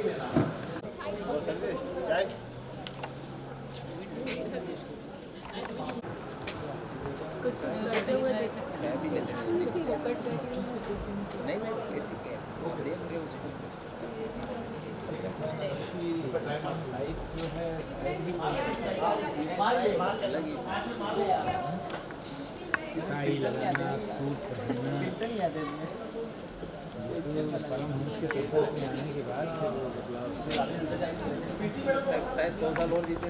चाय भी लेते हैं नहीं मैं कैसे क्या आप देख रहे हो उसको टाई लगाना, सूट पहनना, परम हंस के सपोर्ट में आने के बाद शायद 100 साल और जीते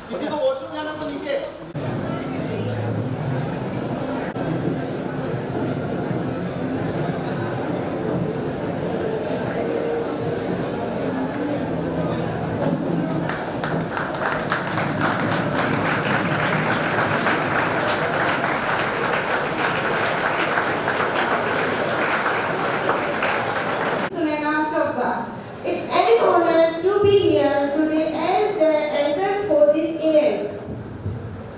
किसी को वॉशरूम जाना तो नीचे It's an honor to be here today as the anchors for this event.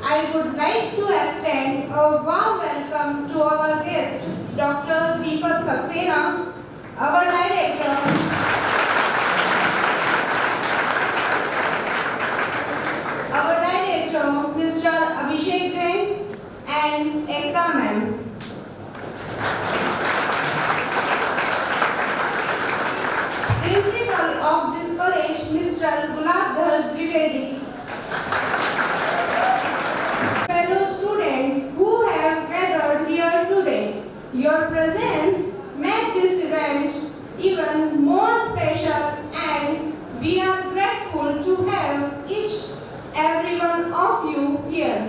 I would like to extend a warm welcome to our guest, Dr. Deepak Saxena, our director, Mr. Abhishek Jain and Ekta ma'am. Principal of this college, Mr. Gulabdhar Dwivedi. Fellow students who have gathered here today, your presence makes this event even more special, and we are grateful to have every one of you here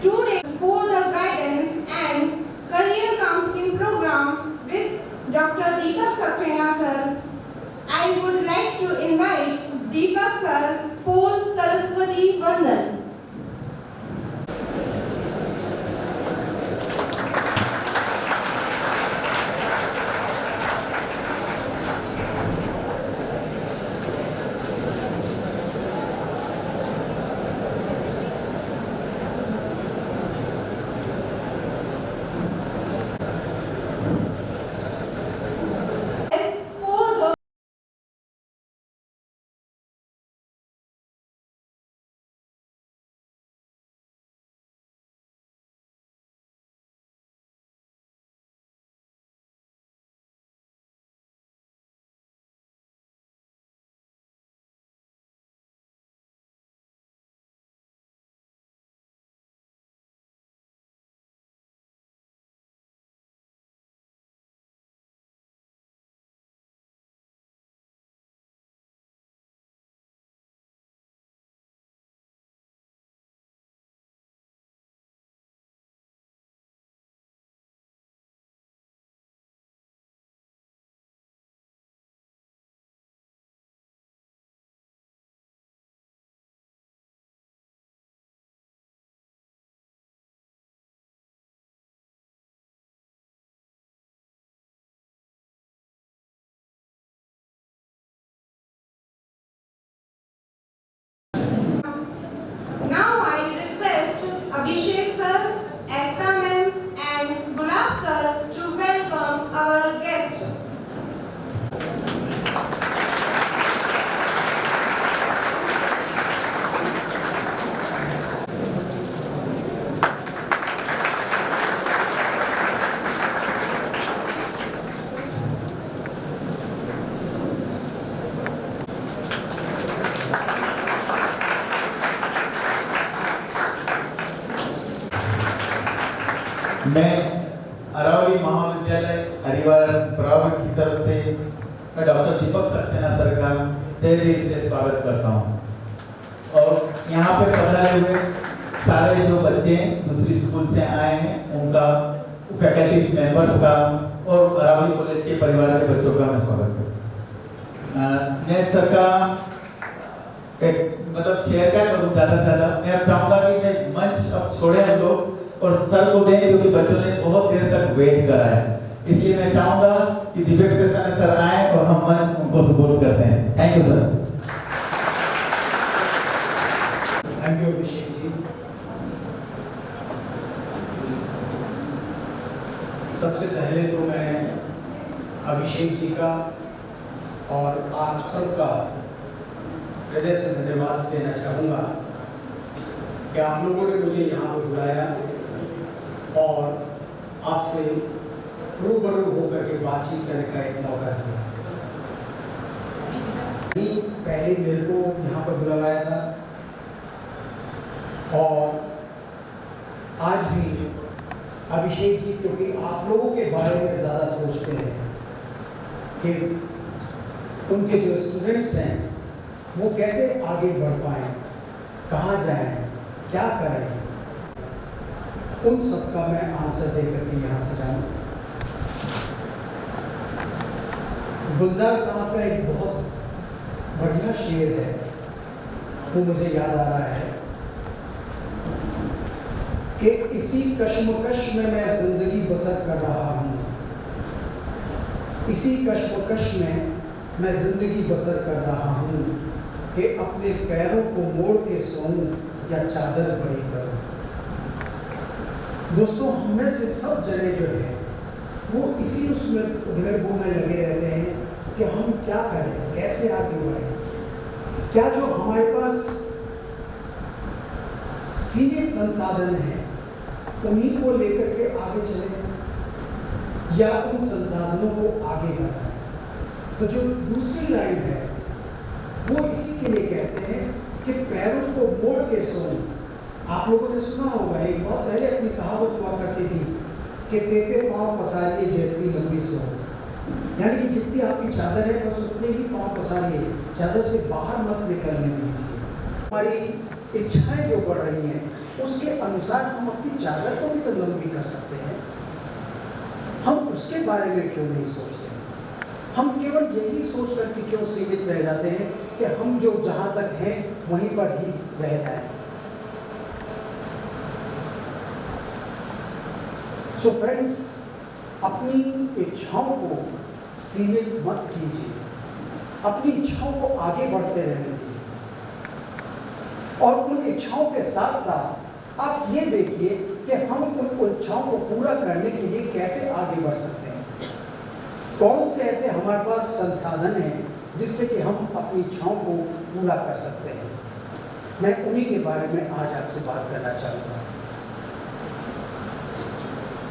today for the guidance and career counseling program with Dr. Deepak Saxena sir. I would like to invite Deepak sir for मैं अरावली महाविद्यालय हरिवार बराबर की तरफ से मैं doctor Deepak Saxena sir का तहे दिल से स्वागत करता हूँ। और यहाँ पे पधारे हुए सारे जो बच्चे दूसरी स्कूल से आए हैं उनका, फैकल्टीज मेंबर्स का और अरावली कॉलेज के परिवार के बच्चों का मैं स्वागत करता हूँ। मैं सर का एक मतलब शेयर क्या करूँ ज़्यादा से ज़्यादा, मैं चाहूँगा कि मैं मंच अब छोड़े हम लोग और सर को दें क्योंकि बच्चों ने बहुत देर तक वेट करा है। इसलिए मैं चाहूँगा कि दीपक सक्सेना सर आए और हम मंच उनको सपोर्ट करते हैं। Thank you sir. Thank you Abhishek ji. सबसे पहले तो मैं अभिषेक जी का और आप सबका हृदय से धन्यवाद देना चाहूँगा कि आप लोगों ने मुझे यहाँ पर बुलाया और आपसे रूबरू होकर के बातचीत करने का एक मौका दिया। पहले मेरे को यहाँ पर बुलाया था और आज भी अभिषेक जी, क्योंकि आप लोगों के बारे में ज़्यादा सोचते हैं कि उनके जो स्टूडेंट्स हैं वो कैसे आगे बढ़ पाएँ, कहाँ जाएं, क्या करें, उन सब का मैं आंसर दे करके यहाँ से जाऊँ। गुलजार साहब का एक बहुत बढ़िया शेर है, वो मुझे याद आ रहा है कि इसी कश्मकश में मैं जिंदगी बसर कर रहा हूँ, इसी कश्मकश में मैं जिंदगी बसर कर रहा हूँ कि अपने पैरों को मोड़ के सोऊं या चादर बड़ी करूं। दोस्तों, हम में से सब जने जो है वो इसी उसमें उधेड़-बुन में लगे रहते हैं कि हम क्या करें, कैसे आगे बढ़ें, क्या जो हमारे पास सीमित संसाधन हैं उन्हीं को लेकर के आगे चलें या उन संसाधनों को आगे बढ़ाएं। तो जो दूसरी लाइन है वो इसी के लिए कहते हैं कि पैरों को मोड़ के सोऊं। आप लोगों ने सुना होगा, एक बहुत पहले अपनी कहावत हुआ करती थी कि तेते पाँव पसारिए जितनी लंबी सो, यानी कि जितनी आपकी चादर है बस उतने ही पाँव पसारिए, चादर से बाहर मत निकलने दीजिए। हमारी इच्छाएं जो बढ़ रही हैं उसके अनुसार हम अपनी चादर को भी तो लंबी कर सकते हैं। हम उसके बारे में क्यों नहीं सोचते? हम केवल यही सोच करके क्यों सीमित रह जाते हैं कि हम जो जहाँ तक हैं वहीं पर ही रह जाएं। सो फ्रेंड्स, अपनी इच्छाओं को सीमित मत कीजिए, अपनी इच्छाओं को आगे बढ़ते रहने दीजिए और उन इच्छाओं के साथ साथ आप ये देखिए कि हम उन इच्छाओं को पूरा करने के लिए कैसे आगे बढ़ सकते हैं। कौन से ऐसे हमारे पास संसाधन हैं जिससे कि हम अपनी इच्छाओं को पूरा कर सकते हैं। मैं उन्हीं के बारे में आज आपसे बात करना चाहूँगा।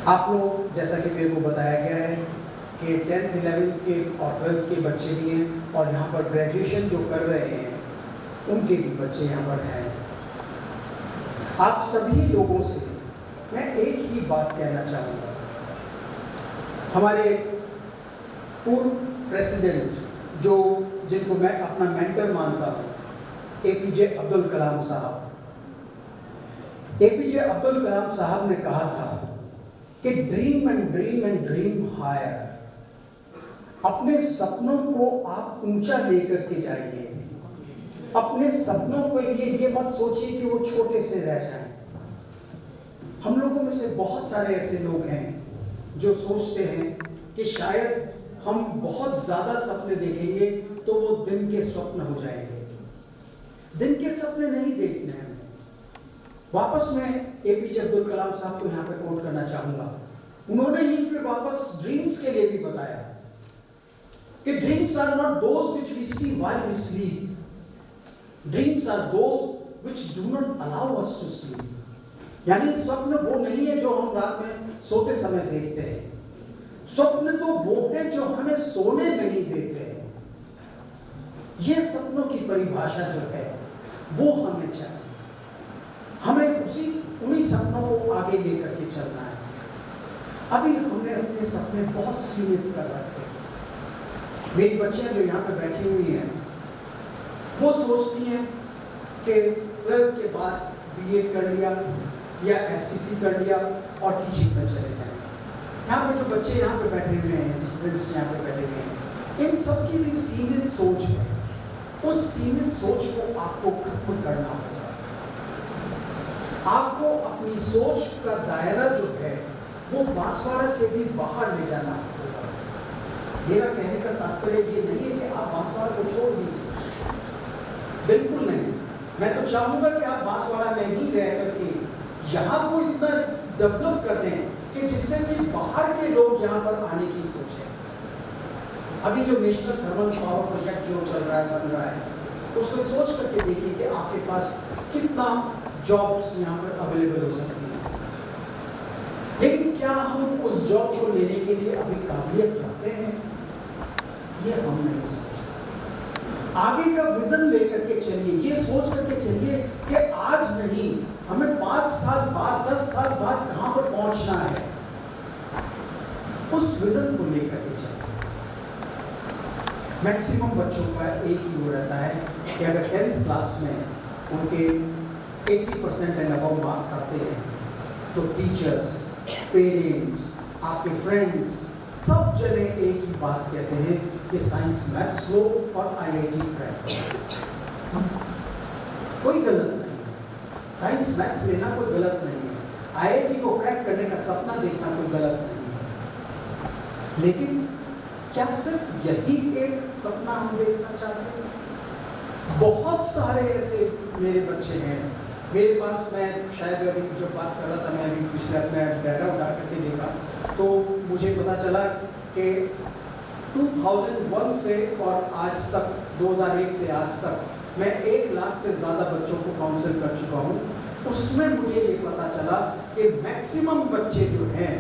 आप लोग, जैसा कि मेरे को बताया गया है कि 10th 11th के और 12th के बच्चे भी हैं और यहाँ पर ग्रेजुएशन जो कर रहे हैं उनके भी बच्चे यहाँ पर हैं। आप सभी लोगों से मैं एक ही बात कहना चाहूँगा। हमारे पूर्व प्रेसिडेंट जिनको मैं अपना मेंटर मानता हूँ, एपीजे अब्दुल कलाम साहब। एपीजे अब्दुल कलाम साहब ने कहा था कि dream and dream and dream higher. अपने सपनों को आप ऊंचा लेकर के जाइए। अपने सपनों को ये मत सोचिए कि वो छोटे से रह जाएं। हम लोगों में से बहुत सारे ऐसे लोग हैं जो सोचते हैं कि शायद हम बहुत ज़्यादा सपने देखेंगे तो वो दिन के स्वप्न हो जाएंगे। दिन के सपने नहीं देखने हैं। वापस मैं एपीजे अब्दुल कलाम साहब को यहाँ पे कोट करना चाहूँगा। उन्होंने ही फिर वापस ड्रीम्स के लिए भी बताया कि dreams are not those which we see while we sleep, dreams are those which do not allow us to sleep. यानी स्वप्न वो नहीं है जो हम रात में सोते समय देखते हैं, स्वप्न तो वो है जो हमें सोने नहीं देते हैं। ये सपनों की परिभाषा जो है वो हमें चाहिए। हमें उन्हीं सपनों को आगे लेकर के चलना है। अभी हमने अपने सपने बहुत सीमित कर रखे। मेरी बच्चियां जो यहाँ पे बैठी हुई हैं वो सोचती हैं कि 12th के बाद BEd कर लिया या STC कर लिया और टीचिंग में चले जाएं। यहाँ पे जो बच्चे यहाँ पे बैठे हुए हैं, स्टूडेंट्स यहाँ पे बैठे हुए हैं, इन सबकी भी सीमित सोच है। उस सीमित सोच को आपको खत्म करना होगा। आपको अपनी सोच का दायरा जो है वो बांसवाड़ा से भी बाहर ले जाना होगा। मेरा कहने का तात्पर्य ये नहीं है कि आप बांसवाड़ा को छोड़ दीजिए, बिल्कुल नहीं। मैं तो चाहूंगा कि आप बांसवाड़ा में ही रह करके यहाँ को इतना डेवलप कर दें कि जिससे कि बाहर के लोग यहाँ पर आने की सोचें। अभी जो नेशनल थर्मल पावर प्रोजेक्ट जो चल रहा है, बन रहा है, उसको सोच करके देखिए कि आपके पास कितना जॉब्स यहाँ पर अवेलेबल हो सकती है। लेकिन क्या हम उस जॉब को लेने के लिए अभी काबिलियत रखते हैं? ये हम नहीं सोचते। आगे का विजन लेकर के चलिए, ये सोच करके चलिए कि आज नहीं, हमें 5 साल बाद, 10 साल बाद कहां पर पहुंचना है, उस विजन को लेकर के चलिए। मैक्सिमम बच्चों का एक ही वो रहता है कि अगर 10th क्लास में उनके 80% एंड अबव मार्क्स आते हैं तो टीचर्स, पेरेंट्स, आपके फ्रेंड्स सब जने एक ही बात कहते हैं कि साइंस मैथ्स लो और IIT क्रैक करो। कोई गलत नहीं है, साइंस मैथ्स लेना कोई गलत नहीं है, IIT को क्रैक करने का सपना देखना कोई गलत नहीं है। लेकिन क्या सिर्फ यही एक सपना हम देखना चाहते हैं? बहुत सारे ऐसे मेरे बच्चे हैं मेरे पास। मैं शायद अभी जब बात कर रहा था, मैं अभी पिछले अपने डाटा उठा करके देखा तो मुझे पता चला कि 2001 से और आज तक, 2001 से आज तक मैं 1 लाख से ज़्यादा बच्चों को काउंसिल कर चुका हूँ। उसमें मुझे ये पता चला कि मैक्सिमम बच्चे जो हैं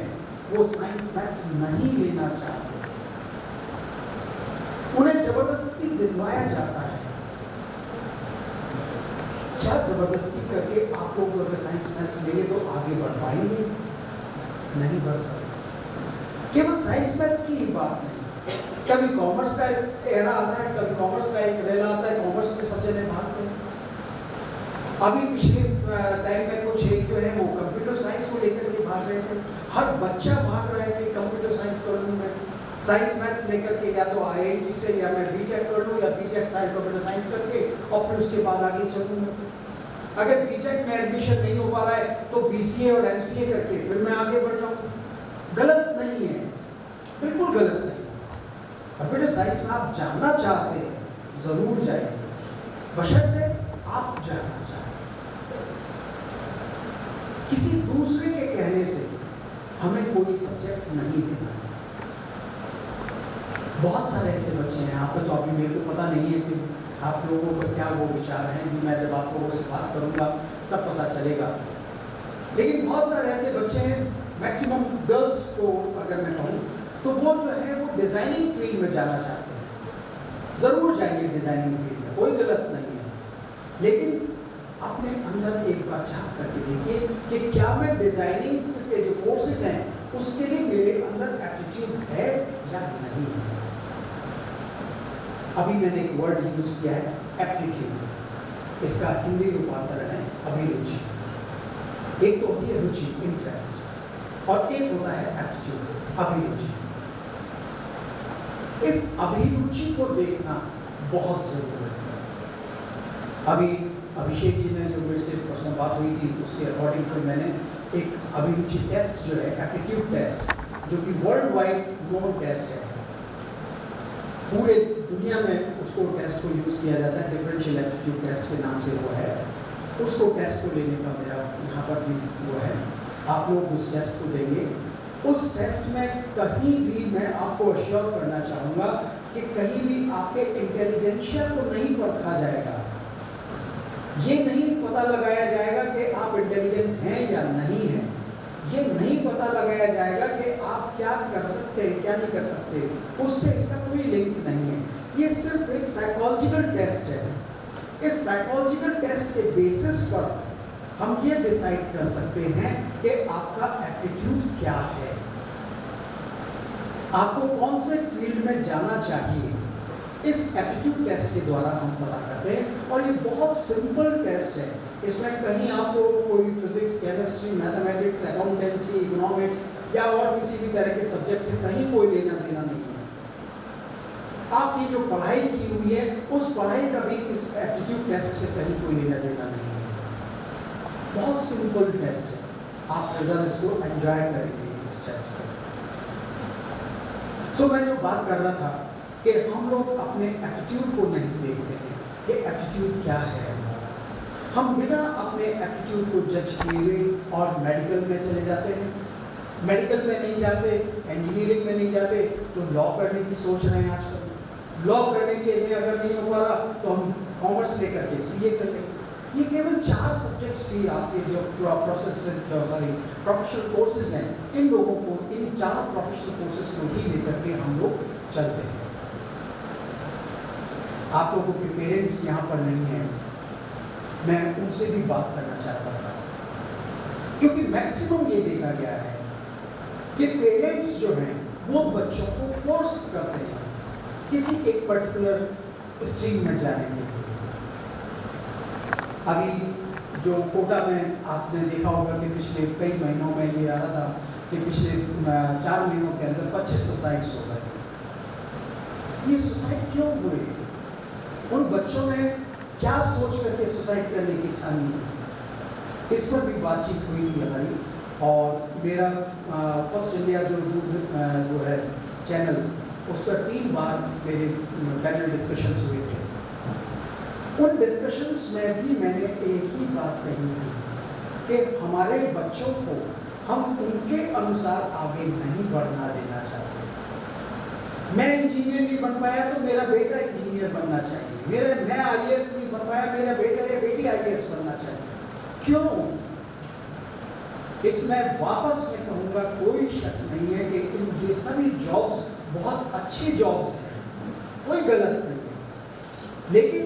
वो साइंस मैथ्स नहीं लेना चाहते, उन्हें जबरदस्ती दिलवाया जाता है। क्या जबरदस्ती करके आप लोग अगर साइंस मैथ्स लेंगे तो आगे बढ़ पाएंगे? नहीं बढ़ सकते। केवल साइंस मैथ्स की ही बात नहीं, कभी कॉमर्स का एक एरा आता है, कभी कॉमर्स का एक रेला आता है, कॉमर्स के सब जने भागते हैं। अभी पिछले टाइम में कुछ एक जो है वो कंप्यूटर साइंस को लेकर के भाग रहे थे। हर बच्चा भाग रहा है कि कंप्यूटर साइंस करूँ मैं, साइंस मैथ्स लेकर के या तो IIT से या मैं BTech कर लूँ या BTech साइंस कंप्यूटर साइंस करके और फिर उसके बाद आगे चलूँगा। अगर BTech में एडमिशन नहीं हो पा रहा है तो BCA और MCA करके फिर मैं आगे बढ़ जाऊँ। गलत नहीं है, बिल्कुल गलत नहीं। कंप्यूटर साइंस में आप जानना चाहते हैं जरूर जाइए, बशर्ते आप जानना चाहें। किसी दूसरे के कहने से हमें कोई सब्जेक्ट नहीं लेना है। बहुत सारे ऐसे बच्चे हैं यहाँ पर, तो अभी मेरे को पता नहीं है कि आप लोगों का क्या वो विचार है, कि मैं जब आप लोगों से बात करूँगा तब पता चलेगा। लेकिन बहुत सारे ऐसे बच्चे हैं, मैक्सिमम गर्ल्स को अगर मैं कहूँ तो वो जो है वो डिज़ाइनिंग फील्ड में जाना चाहते हैं। ज़रूर जाइए डिज़ाइनिंग फील्ड में, कोई गलत नहीं है। लेकिन अपने अंदर एक बार झाँक करके देखिए कि क्या मैं डिज़ाइनिंग के जो कोर्सेज हैं उसके लिए मेरे अंदर एप्टीट्यूड है या नहीं है। अभी मैंने एक वर्ड यूज किया है एप्टीट्यूड, इसका हिंदी रूपांतरण है अभिरुचि। एक तो होती है रुचि, इंटरेस्ट, और एक होता है एप्टीट्यूड, अभिरुचि। इस अभिरुचि को देखना बहुत जरूरी है। अभी अभिषेक जी ने जो मेरे से पर्सनल बात हुई थी उसके अकॉर्डिंग फिर मैंने एक अभिरुचि टेस्ट जो है एप्टीट्यूड टेस्ट, जो कि वर्ल्ड वाइड नोन टेस्ट है, पूरे दुनिया में उसको टेस्ट को यूज़ किया जाता है, डिफरेंशियल एप्टीट्यूड टेस्ट के नाम से वो है। उसको टेस्ट को लेने का मेरा यहाँ पर भी वो है, आप लोग उस टेस्ट को देंगे। उस टेस्ट में कहीं भी मैं आपको अश्योर करना चाहूँगा कि कहीं भी आपके इंटेलिजेंशिया को नहीं परखा जाएगा। ये नहीं पता लगाया जाएगा कि आप इंटेलिजेंट हैं या नहीं हैं। ये नहीं पता लगाया जाएगा कि आप क्या कर सकते हैं, क्या नहीं कर सकते। उससे इसका कोई लिंक नहीं है। ये सिर्फ एक साइकोलॉजिकल टेस्ट है। इस साइकोलॉजिकल टेस्ट के बेसिस पर हम ये डिसाइड कर सकते हैं कि आपका एप्टीट्यूड क्या है। आपको कौन से फील्ड में जाना चाहिए, इस एप्टीट्यूड टेस्ट के द्वारा हम पता करते हैं। और ये बहुत सिंपल टेस्ट है, इसमें कहीं आपको कोई physics, chemistry, mathematics, accountancy, economics या और किसी भी तरह के सब्जेक्ट से कहीं कोई लेना देना नहीं है। आपकी जो पढ़ाई की हुई है उस पढ़ाई का भी इस एप्टीट्यूड टेस्ट से कहीं कोई लेना देना नहीं है। बहुत सिंपल टेस्ट है, आप इधर इसको एंजॉय करेंगे इस टेस्ट को। सो मैं जो बात कर रहा था कि हम लोग अपने एप्टीट्यूड को नहीं देखते हैं कि एप्टीट्यूड क्या है हमारा। हम बिना अपने एप्टीट्यूड को जज किए हुए और मेडिकल में चले जाते हैं, मेडिकल में नहीं जाते, इंजीनियरिंग में नहीं जाते, तो लॉ करने की सोच रहे हैं आजकल। लॉ करने के लिए अगर नहीं हो पा रहा तो हम कॉमर्स लेकर के सीए कर लेंगे। ये केवल 4 सब्जेक्ट्स ही आपके जो प्रोफेशनल कोर्सेज हैं, इन लोगों को इन 4 प्रोफेशनल कोर्सेज को ही लेकर के हम लोग चलते हैं। आप लोगों के पेरेंट्स यहाँ पर नहीं हैं, मैं उनसे भी बात करना चाहता था, क्योंकि मैक्सिमम ये देखा गया है कि पेरेंट्स जो हैं वो बच्चों को फोर्स करते हैं किसी एक पर्टिकुलर स्ट्रीम में जाने के लिए। अभी जो कोटा में आपने देखा होगा कि पिछले कई महीनों में ये आ रहा था कि पिछले 4 महीनों के अंदर 25 सुसाइड्स हो गए। ये सुसाइड क्यों हुए? उन बच्चों ने क्या सोच करके सुसाइड करने की ठानी है? इस पर भी बातचीत हुई थी हमारी। और मेरा फर्स्ट इंडिया जो है चैनल, उस पर 3 बार मेरे पैनल डिस्कशंस हुए थे। उन डिस्कशंस में भी मैंने एक ही बात कही थी कि हमारे बच्चों को हम उनके अनुसार आगे नहीं बढ़ना देना चाहते। मैं इंजीनियर नहीं बन पाया तो मेरा बेटा इंजीनियर बनना चाहिए, मैं आईएएस नहीं बन पाया, मेरा बेटा या बेटी आईएएस बनना चाहिए। क्यों? इसमें वापस मैं कहूँगा कोई शक नहीं है कि ये सभी जॉब्स बहुत अच्छी जॉब्स हैं, कोई गलत नहीं है। लेकिन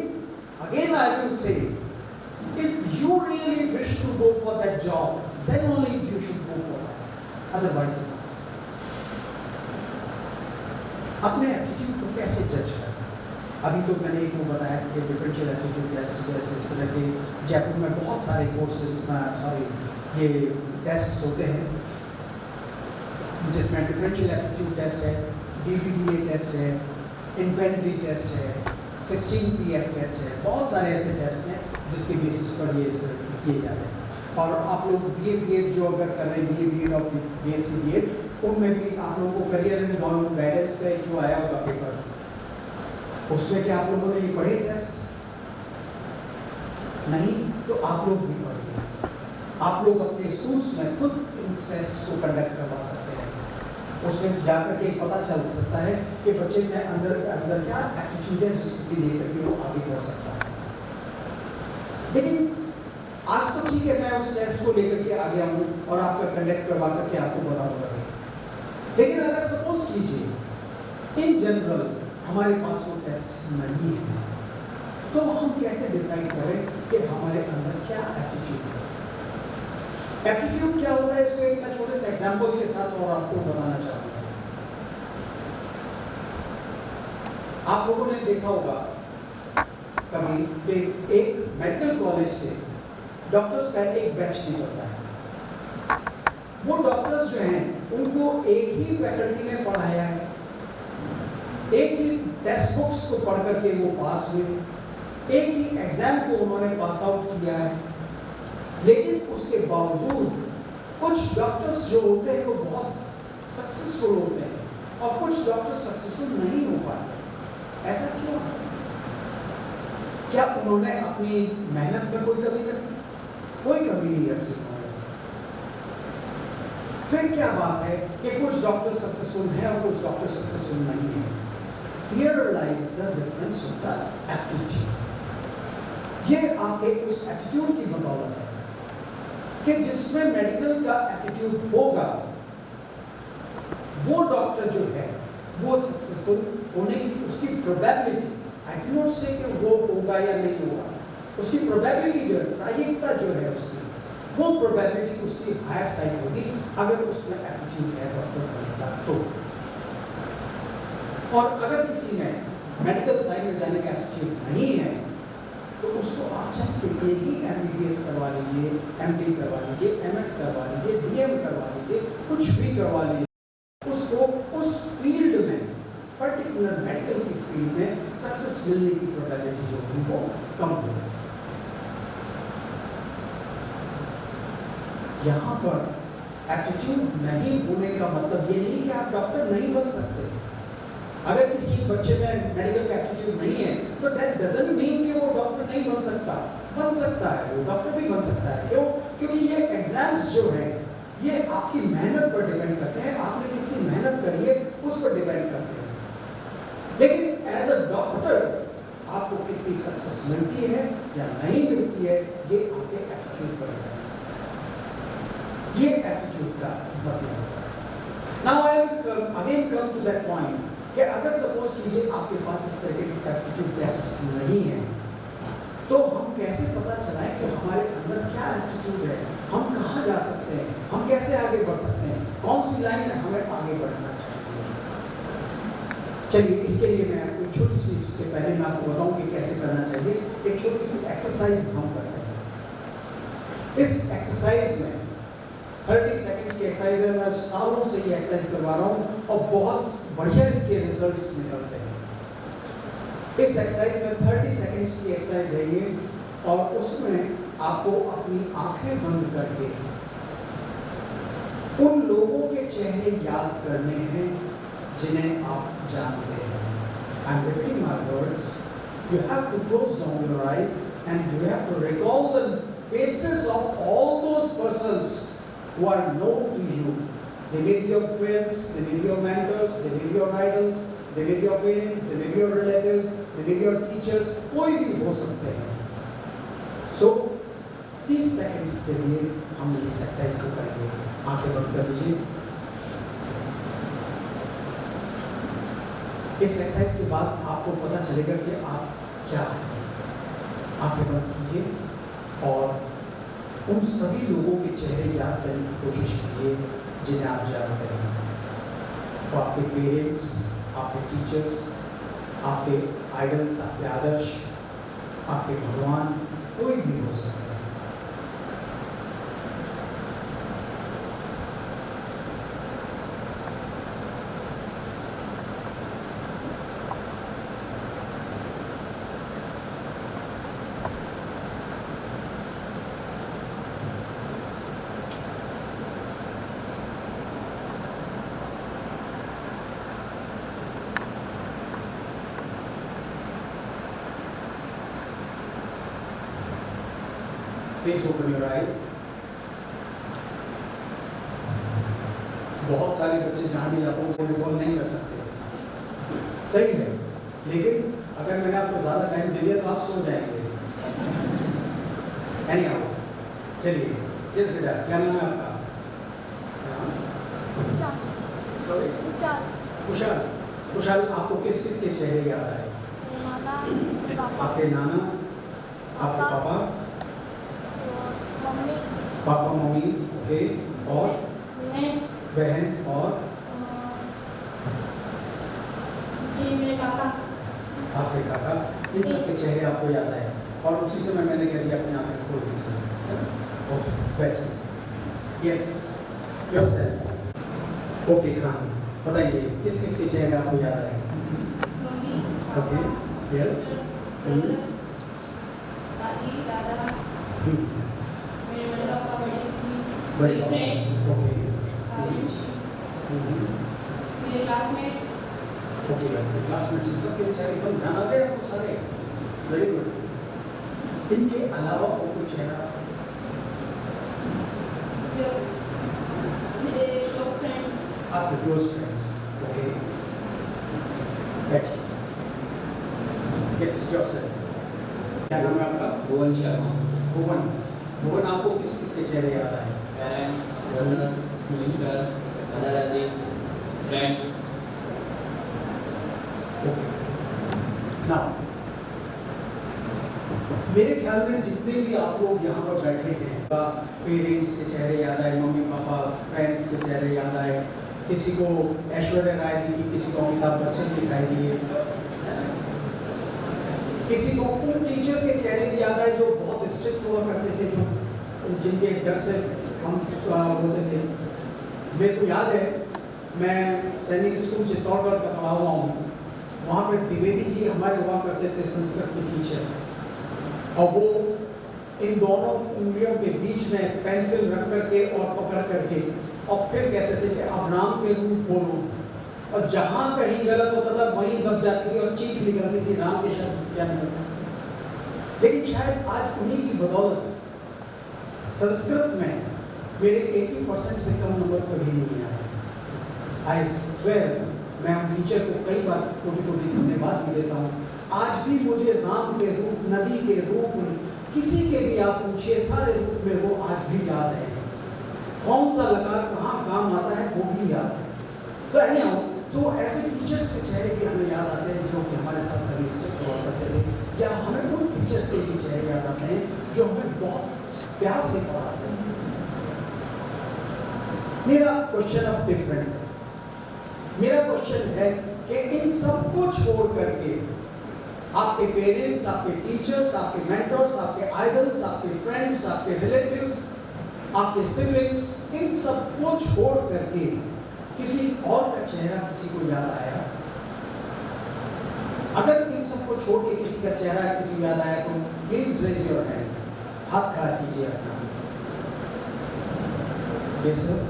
again I will say, if you really wish to go for that job, then only you should go for that, otherwise not. अपने एप्टीट्यूड को कैसे जज करना? अभी तो मैंने एक वो बताया कि डिफरेंशियल एप्टीट्यूड टेस्ट जैसे इस तरह के जयपुर में बहुत सारे कोर्सेज ये टेस्ट होते हैं, जिसमें डिफरेंशियल एप्टीट्यूड टेस्ट है, डीपीडीए टेस्ट है, इन्वेंटरी टेस्ट है, 16PF टेस्ट है, बहुत सारे ऐसे टेस्ट हैं जिसके बेसिस पर ये किए जा रहे हैं। और आप लोग BA जो अगर कर रहे हैं, BA और BSc, उनमें भी आप लोगों को करियर एंड गाइडेंस का जो आया होगा पेपर, उसमें क्या आप लोगों ने ये पढ़े टेस्ट? नहीं तो आप लोग भी पढ़िए। आप लोग अपने स्कूल्स में खुद इन टेस्ट को कंडक्ट करवा सकते हैं। उसमें जाकर के पता चल सकता है कि बच्चे में अंदर क्या एप्टीट्यूड है जिसको लेकर के वो आगे बढ़ सकता है। लेकिन आज तो ठीक है, मैं उस टेस्ट को लेकर के आ गया हूँ और आपका कंडक्ट करवा करके आपको बताऊंगा। लेकिन अगर सपोज कीजिए इन जनरल हमारे पास वो टेस्ट नहीं है, तो हम कैसे डिसाइड करें कि हमारे अंदर क्या एप्टीट्यूड है? एप्टीट्यूड क्या होता है, इसको एक मैं छोटे से एग्जाम्पल के साथ और आपको बताना चाहूँगा। आप लोगों ने देखा होगा कभी कि एक मेडिकल कॉलेज से डॉक्टर्स का एक बैच निकलता है। वो डॉक्टर्स जो हैं उनको एक ही फैकल्टी ने पढ़ाया है, एक ही टेस्ट बुक्स को पढ़ करके वो पास हुए, एक ही एग्जाम को उन्होंने पास आउट किया है। लेकिन उसके बावजूद कुछ डॉक्टर्स जो होते हैं वो बहुत सक्सेसफुल होते हैं और कुछ डॉक्टर्स सक्सेसफुल नहीं हो पाते। ऐसा क्यों है? क्या उन्होंने अपनी मेहनत में कोई कमी रखी? कोई कमी नहीं रखी उन्होंने। फिर क्या बात है कि कुछ डॉक्टर सक्सेसफुल हैं और कुछ डॉक्टर सक्सेसफुल नहीं है? Here lies the difference of the aptitude. ये आपके उस एप्टीट्यूड की बदौलत है कि जिसमें मेडिकल का एप्टीट्यूड होगा वो डॉक्टर जो है वो सक्सेसफुल होने की उसकी प्रोबेबिलिटी, आई कैन नॉट से कि वो होगा या नहीं होगा, उसकी प्रोबेबिलिटी जो है, प्रायिकता जो है उसकी, वो प्रोबेबिलिटी उसकी हायर साइड होगी अगर उसमें एप्टीट्यूड है डॉक्टर बनेगा तो। और अगर किसी में मेडिकल साइड में जाने का एप्टीट्यूड नहीं है तो उसको आप चाहे ही MBBS करवा लीजिए, MD करवा लीजिए, MS करवा लीजिए, DM करवा लीजिए, कुछ भी करवा लीजिए, उसको उस फील्ड में, पर्टिकुलर मेडिकल की फील्ड में सक्सेस मिलने की प्रोबेबिलिटी जो है वो कम हो। यहाँ पर एप्टीट्यूड नहीं होने का मतलब ये नहीं कि आप डॉक्टर नहीं बन सकते। अगर किसी बच्चे में मेडिकल का एप्टीट्यूड नहीं है तो दैट डजंट मीन कि वो डॉक्टर नहीं बन सकता है, वो डॉक्टर भी बन सकता है। क्यों? क्योंकि ये एग्जाम्स जो है ये आपकी मेहनत पर डिपेंड करते हैं, आपने कितनी मेहनत करी है उस पर डिपेंड करते हैं। लेकिन एज अ डॉक्टर आपको कितनी सक्सेस मिलती है या नहीं मिलती है ये आपके एप्टीट्यूड पर डिपेंड करता है। ये एप्टीट्यूड का मतलब होता है। Now I again come to that point कि अगर सपोज कीजिए आपके पास इस तरह के एप्टीट्यूड टेस्ट नहीं है तो हम कैसे पता चलाएं कि हमारे अंदर क्या एप्टीट्यूड है, हम कहाँ जा सकते हैं, हम कैसे आगे बढ़ सकते हैं, कौन सी लाइन में हमें आगे बढ़ना चाहिए। चलिए इसके लिए मैं आपको छोटी सी, इससे पहले मैं आपको बताऊं कि कैसे करना चाहिए। एक छोटी सी एक्सरसाइज हम करते हैं। इस एक्सरसाइज में 30 सेकंड्स की एक्सरसाइज है, मैं सालों से ये एक्सरसाइज करवा रहा हूँ और बहुत बढ़िया इसके रिजल्ट्स निकलते हैं। इस एक्सरसाइज में 30 सेकंड्स की एक्सरसाइज है ये, और उसमें आपको अपनी आंखें बंद करके उन लोगों के चेहरे याद करने हैं जिन्हें आप जानते हैं। I am repeating my words, you have to close down your eyes and you have to recall the faces of all those persons who are known to you. They may be your friends, they may be your mentors, they may be your idols, they may be your parents, they may be your relatives, they may be your teachers, कोई भी हो सकते हैं। So 30 seconds के लिए हम इस exercise को करेंगे। आंखें बंद कर लीजिए। इस एक्सरसाइज के बाद आपको पता चलेगा कि आप क्या हैं। आंखें बंद कीजिए और उन सभी लोगों के चेहरे याद करने की कोशिश कीजिए जिन्हें आप जानते हैं। तो आपके पेरेंट्स, आपके टीचर्स, आपके आइडल्स, आपके आदर्श, आपके भगवान, कोई भी हो सकता है। Please open your eyes. बहुत सारे बच्चे जहाँ भी जाते हैं वो रिकॉल नहीं कर सकते, सही है, लेकिन अगर मैंने आपको ज़्यादा टाइम दे दिया तो आप सो जाएंगे। Anyhow, चलिए, यस बेटा, क्या नाम है आपका? सॉरी, कुशाल। कुशाल, आपको किस किस के चेहरे याद आए? आपके नाना, आपके पापा, पापा मम्मी, ओके, और बहन और मेरे काका, आपके काका, इन सब के चेहरे आपको याद आए। और उसी समय मैंने कह दिया अपनी आंखें खोल दीजिए। ओके, बैठिए। Yes, yourself. ओके खान, बताइए किस किस के चेहरे आपको याद आए? ओके, यस, दादी, दादा, बड़े फ्रेंड, ओके, मेरे क्लासमेट्स, ओके, क्लासमेट्स, इन सब के चेहरे एकदम ध्यान आ गए आपको सारे? Very good. इनके अलावा और कोई चेहरा? यस, मेरे क्लोज फ्रेंड, आपके क्लोज फ्रेंड्स, ओके, बैठिए। Yes, yourself. क्या नाम है आपका? भुवन शर्मा। भुवन। भुवन, आपको किस किस के चेहरे याद आए? पेरेंट्स, ब्रदर, सिस्टर, दादा दादी, फ्रेंड्स। नाउ मेरे ख्याल में जितने भी आप लोग यहाँ पर बैठे हैं, पेरेंट्स के चेहरे याद आए, मम्मी पापा, फ्रेंड्स के चेहरे याद आए, किसी को ऐश्वर्या राय दिखी, किसी को अमिताभ बच्चन दिखाई दिए, किसी को उन टीचर के चेहरे की याद आए जो बहुत स्ट्रिक्ट हुआ करते थे, जो जिनके डर से हम होते थे। मेरे को याद है, मैं सैनिक स्कूल चित्तौड़गढ़ का पढ़ा हुआ हूँ, वहाँ पर द्विवेदी जी हमारे हुआ करते थे संस्कृत के टीचर, और वो इन दोनों उंगलियों के बीच में पेंसिल रख करके और पकड़ करके और फिर कहते थे कि अब राम के रूप बोलो, और जहाँ कहीं गलत होता था वहीं दब जाती थी और चीख निकलती थी, राम के शब्द क्या निकलता। लेकिन शायद आज उन्हीं की बदौलत संस्कृत में मेरे 80% से कम नंबर कभी नहीं आया। आई स्वेयर, मैं उन टीचर को कई बार कोटि कोटि धन्यवाद भी देता हूँ। आज भी मुझे राम के रूप, नदी के रूप, किसी के भी आप पूछिए, सारे रूप में वो आज भी याद है। कौन सा लकार कहाँ काम आता है वो भी याद है। तो एनीहाउ, तो ऐसे टीचर्स के चेहरे भी हमें याद आते हैं जो कि हमारे साथ कभी स्ट्रिक्ट हुआ करते थे, या हमें उन टीचर्स के भी चेहरे याद आते हैं जो हमें बहुत प्यार से पढ़ाते हैं। मेरा क्वेश्चन अब डिफरेंट है। मेरा क्वेश्चन है कि इन सबको छोड़ करके आपके पेरेंट्स, आपके टीचर्स, आपके मेंटर्स, आपके आइडल्स, आपके फ्रेंड्स, आपके रिलेटिव्स, आपके सिबलिंग्स, इन सबको छोड़ करके किसी और का चेहरा किसी को याद आया? अगर इन सबको छोड़ के किसी का चेहरा किसी को याद आया तो प्लीज रेज योर हैंड, हाथ खड़ा कीजिए अपना। यस सर,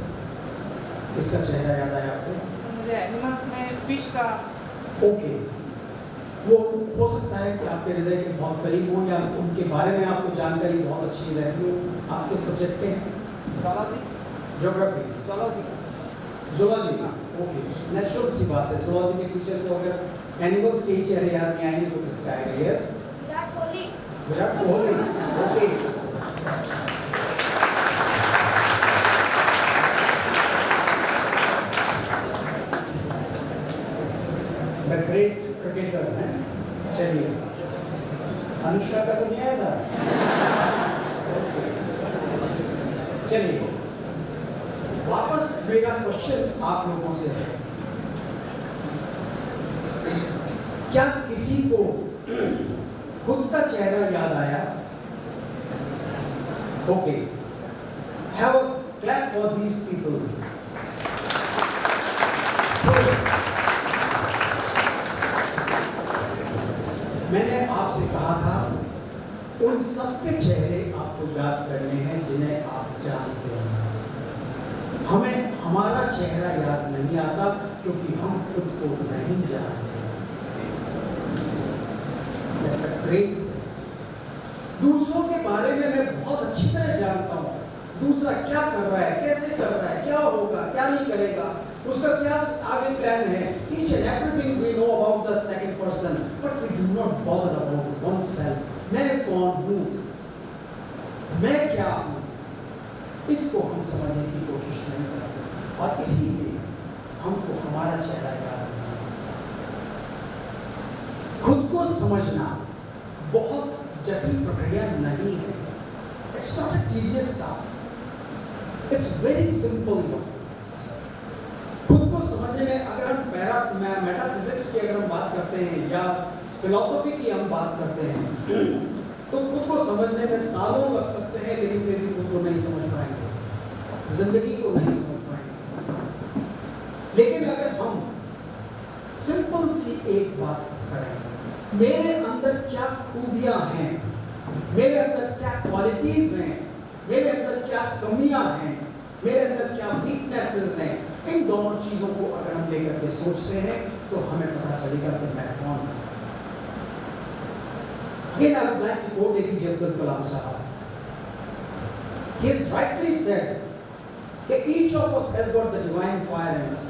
किसका चेहरा याद आया आपको? मुझे एनिमल्स में फिश का। ओके, वो हो सकता है कि आपके हृदय के बहुत करीब हो, या उनके बारे में आपको जानकारी बहुत अच्छी रहती हो। आपके सब्जेक्ट के ज्योग्राफी, ज़ूलॉजी, ओके, नेचुरल सी बात है। ज़ूलॉजी के टीचर को अगर एनिमल्स के चेहरे याद नहीं आएंगे तो किसका आएगा? Yes, Virat Kohli. Virat Kohli, okay. The great cricketer है। चलिए, अनुष्का का तो नहीं आया था। चलिए, वापस मेरा क्वेश्चन आप लोगों से है, क्या किसी को खुद का चेहरा याद आया? Okay, have a clap for these people. मैंने आपसे कहा था उन सबके चेहरे आपको याद करने हैं जिन्हें आप जानते हैं। हमें हमारा चेहरा याद नहीं आता क्योंकि हम खुद को नहीं जानते। That's a great thing. दूसरों के बारे में मैं बहुत अच्छी तरह जानता हूँ, दूसरा क्या कर रहा है, कैसे कर रहा है, क्या होगा, क्या नहीं करेगा, उसका क्या आगे प्लान है। Each and everything we know about the second person, but we do not bother about oneself. मैं कौन हूँ, मैं क्या हूँ, इसको हम समझने की कोशिश नहीं करते, और इसीलिए हमको हमारा चेहरा याद नहीं है। खुद को समझना बहुत जटिल प्रक्रिया नहीं है। It's not a tedious task. It's very simple. खुद को समझने में अगर हम मेटाफिजिक्स की अगर हम बात करते हैं या फिलॉसफी की हम बात करते हैं तो खुद को समझने में सालों लग सकते हैं, लेकिन फिर भी खुद को नहीं समझ पाएंगे, जिंदगी को नहीं समझ पाएंगे। लेकिन अगर हम सिंपल सी एक बात करें, मेरे अंदर क्या खूबियां हैं, मेरे अंदर क्या क्वालिटीज हैं, मेरे अंदर क्या कमियां हैं, मेरे अंदर क्या वीकनेसेस हैं, इन दोनों चीजों को अगर हम लेकर के सोचते हैं तो हमें पता चलेगा कि मैं कौन हूं। Again, I would like to quote APJ Abdul Kalam Sahab. He has rightly said that each of us has got the divine fire in us.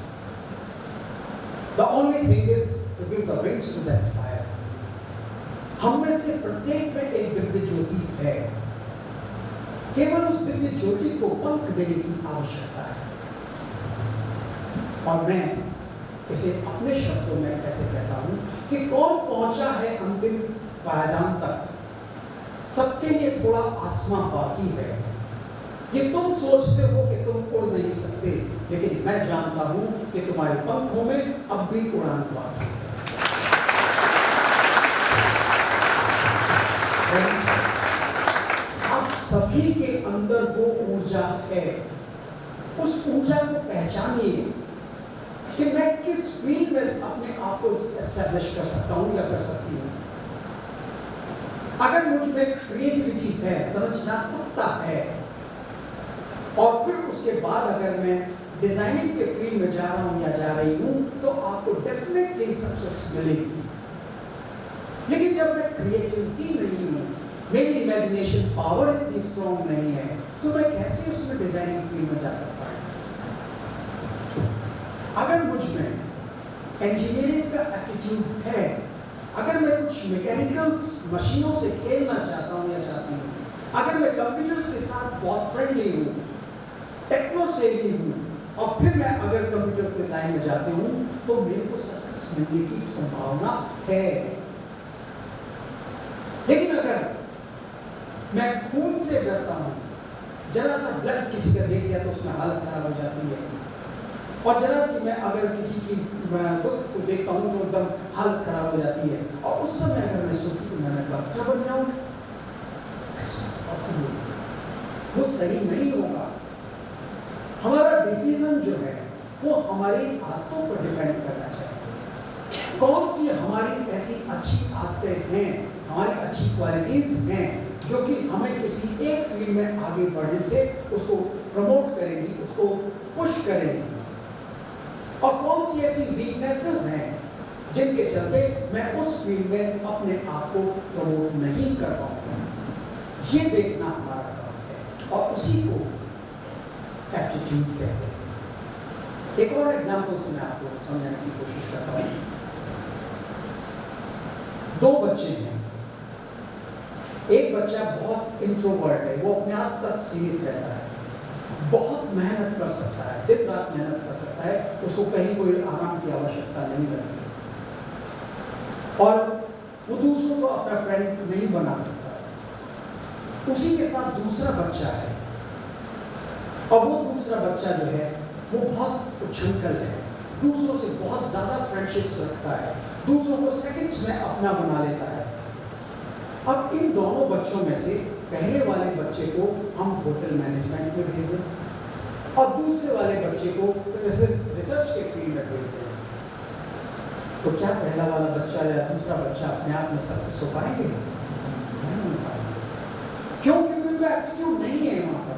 The only thing is to give the wings to that fire. हम में से प्रत्येक में एक दिव्य ज्योति है, केवल उस दिव्य ज्योति को पंख देने की आवश्यकता है। और मैं इसे अपने शब्दों में ऐसे कहता हूं कि कौन पहुंचा है अंतिम पायदान तक, सबके लिए थोड़ा आसमां बाकी है। ये तुम सोचते हो कि तुम उड़ नहीं सकते, लेकिन मैं जानता हूं कि तुम्हारे पंखों में अब भी उड़ान बाकी है। आप सभी के अंदर वो ऊर्जा है, उस ऊर्जा को पहचानिए कि मैं किस फील्ड में अपने आप को एस्टैब्लिश कर सकता हूं या कर सकती हूं। अगर मुझ में क्रिएटिविटी है, संरचनात्मकता है, और फिर उसके बाद अगर मैं डिजाइनिंग के फील्ड में जा रहा हूं या जा रही हूं, तो आपको डेफिनेटली सक्सेस मिलेगी। लेकिन जब मैं क्रिएटिव ही नहीं हूं, मेरी इमेजिनेशन पावर इतनी स्ट्रॉन्ग नहीं है, तो मैं कैसे उसमें डिजाइनिंग फील्ड में जा सकता हूं? अगर मुझ में इंजीनियरिंग का एटीट्यूड है, अगर मैं कुछ मैकेनिकल मशीनों से खेलना चाहता हूं या चाहती हूं, अगर मैं कंप्यूटर्स के साथ बहुत फ्रेंडली हूं, टेक्नो सेवी हूं, और फिर मैं अगर कंप्यूटर के लाइन में जाती हूं, तो मेरे को सक्सेस मिलने की संभावना है। लेकिन अगर मैं खून से डरता हूं, जरा सा ब्लड किसी का देख लिया तो उसमें हालत खराब हो जाती है, और जरा सी मैं अगर किसी की दुख को देखता हूं तो एकदम हालत खराब हो जाती है, और उस समय अगर मैं सोचूं कि मैं डॉक्टर बन जाऊं, वो सही नहीं होगा। हमारा डिसीजन जो है वो हमारी आदतों पर डिपेंड करना चाहिए। कौन सी हमारी ऐसी अच्छी आदतें हैं, हमारी अच्छी क्वालिटीज हैं जो कि हमें किसी एक फील्ड में आगे बढ़ने से उसको प्रमोट करेंगी, उसको पुश करेंगी, और कौन सी ऐसी वीकनेसेस हैं जिनके चलते मैं उस फील्ड में अपने आप को प्रमोट नहीं कर पाऊंगा। ये देखना हमारा काम है, और उसी को एप्टीट्यूड कहते हैं। एक और एग्जांपल से मैं आपको समझाने की कोशिश करता हूँ। दो बच्चे हैं, एक बच्चा बहुत इंट्रोवर्ट है, वो अपने आप तक सीमित रहता है, बहुत मेहनत कर सकता है, दिन रात मेहनत कर सकता है, उसको कहीं कोई आराम की आवश्यकता नहीं लगती, और वो दूसरों को अपना फ्रेंड नहीं बना सकता। उसी के साथ दूसरा बच्चा है, और वो दूसरा बच्चा जो है वो बहुत उछलकल है, दूसरों से बहुत ज्यादा फ्रेंडशिप्स रखता है, दूसरों को सेकंड्स में अपना बना लेता है। अब इन दोनों बच्चों में से पहले वाले बच्चे को हम होटल मैनेजमेंट में भेज दें, और दूसरे वाले बच्चे को रिसर्च के फील्ड में भेज दें, तो क्या पहला वाला बच्चा या दूसरा बच्चा अपने आप में सक्सेस हो पाएंगे? नहीं हो पाएंगे। क्यों? क्योंकि उनका एटीट्यूड नहीं है वहां पर।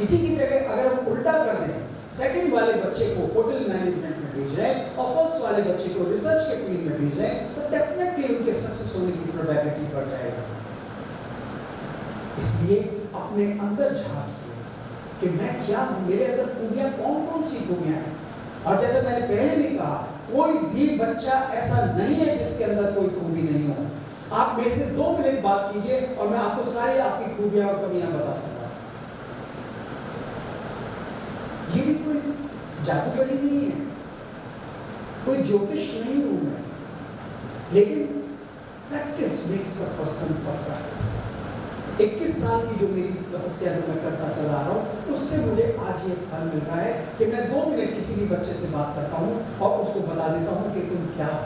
इसी की जगह अगर हम उल्टा कर दें, सेकंड वाले बच्चे को होटल मैनेजमेंट में भेज रहे हैं और फर्स्ट वाले बच्चे को रिसर्च के फील्ड में भेज रहे हैं, तो डेफिनेटली उनके सक्सेस होने की प्रोबेबिलिटी बढ़ जाएगी। इसलिए अपने अंदर झांकिए कि मैं क्या हूं, मेरे अंदर खूबियां कौन कौन सी खूबियां हैं। और जैसे मैंने पहले भी कहा, कोई भी बच्चा ऐसा नहीं है जिसके अंदर कोई खूबी नहीं हो। आप मेरे से 2 मिनट बात कीजिए और मैं आपको सारी आपकी खूबियां और कमियां बता दूंगा। ये भी कोई जादूगरी नहीं है, कोई ज्योतिष नहीं हूं मैं, लेकिन practice makes the person perfect. 21 साल की जो मेरी तपस्या जो मैं करता चला आ रहा हूँ, उससे मुझे आज ये फल मिल रहा है कि मैं 2 मिनट किसी भी बच्चे से बात करता हूँ और उसको बता देता हूँ कि तुम क्या हो।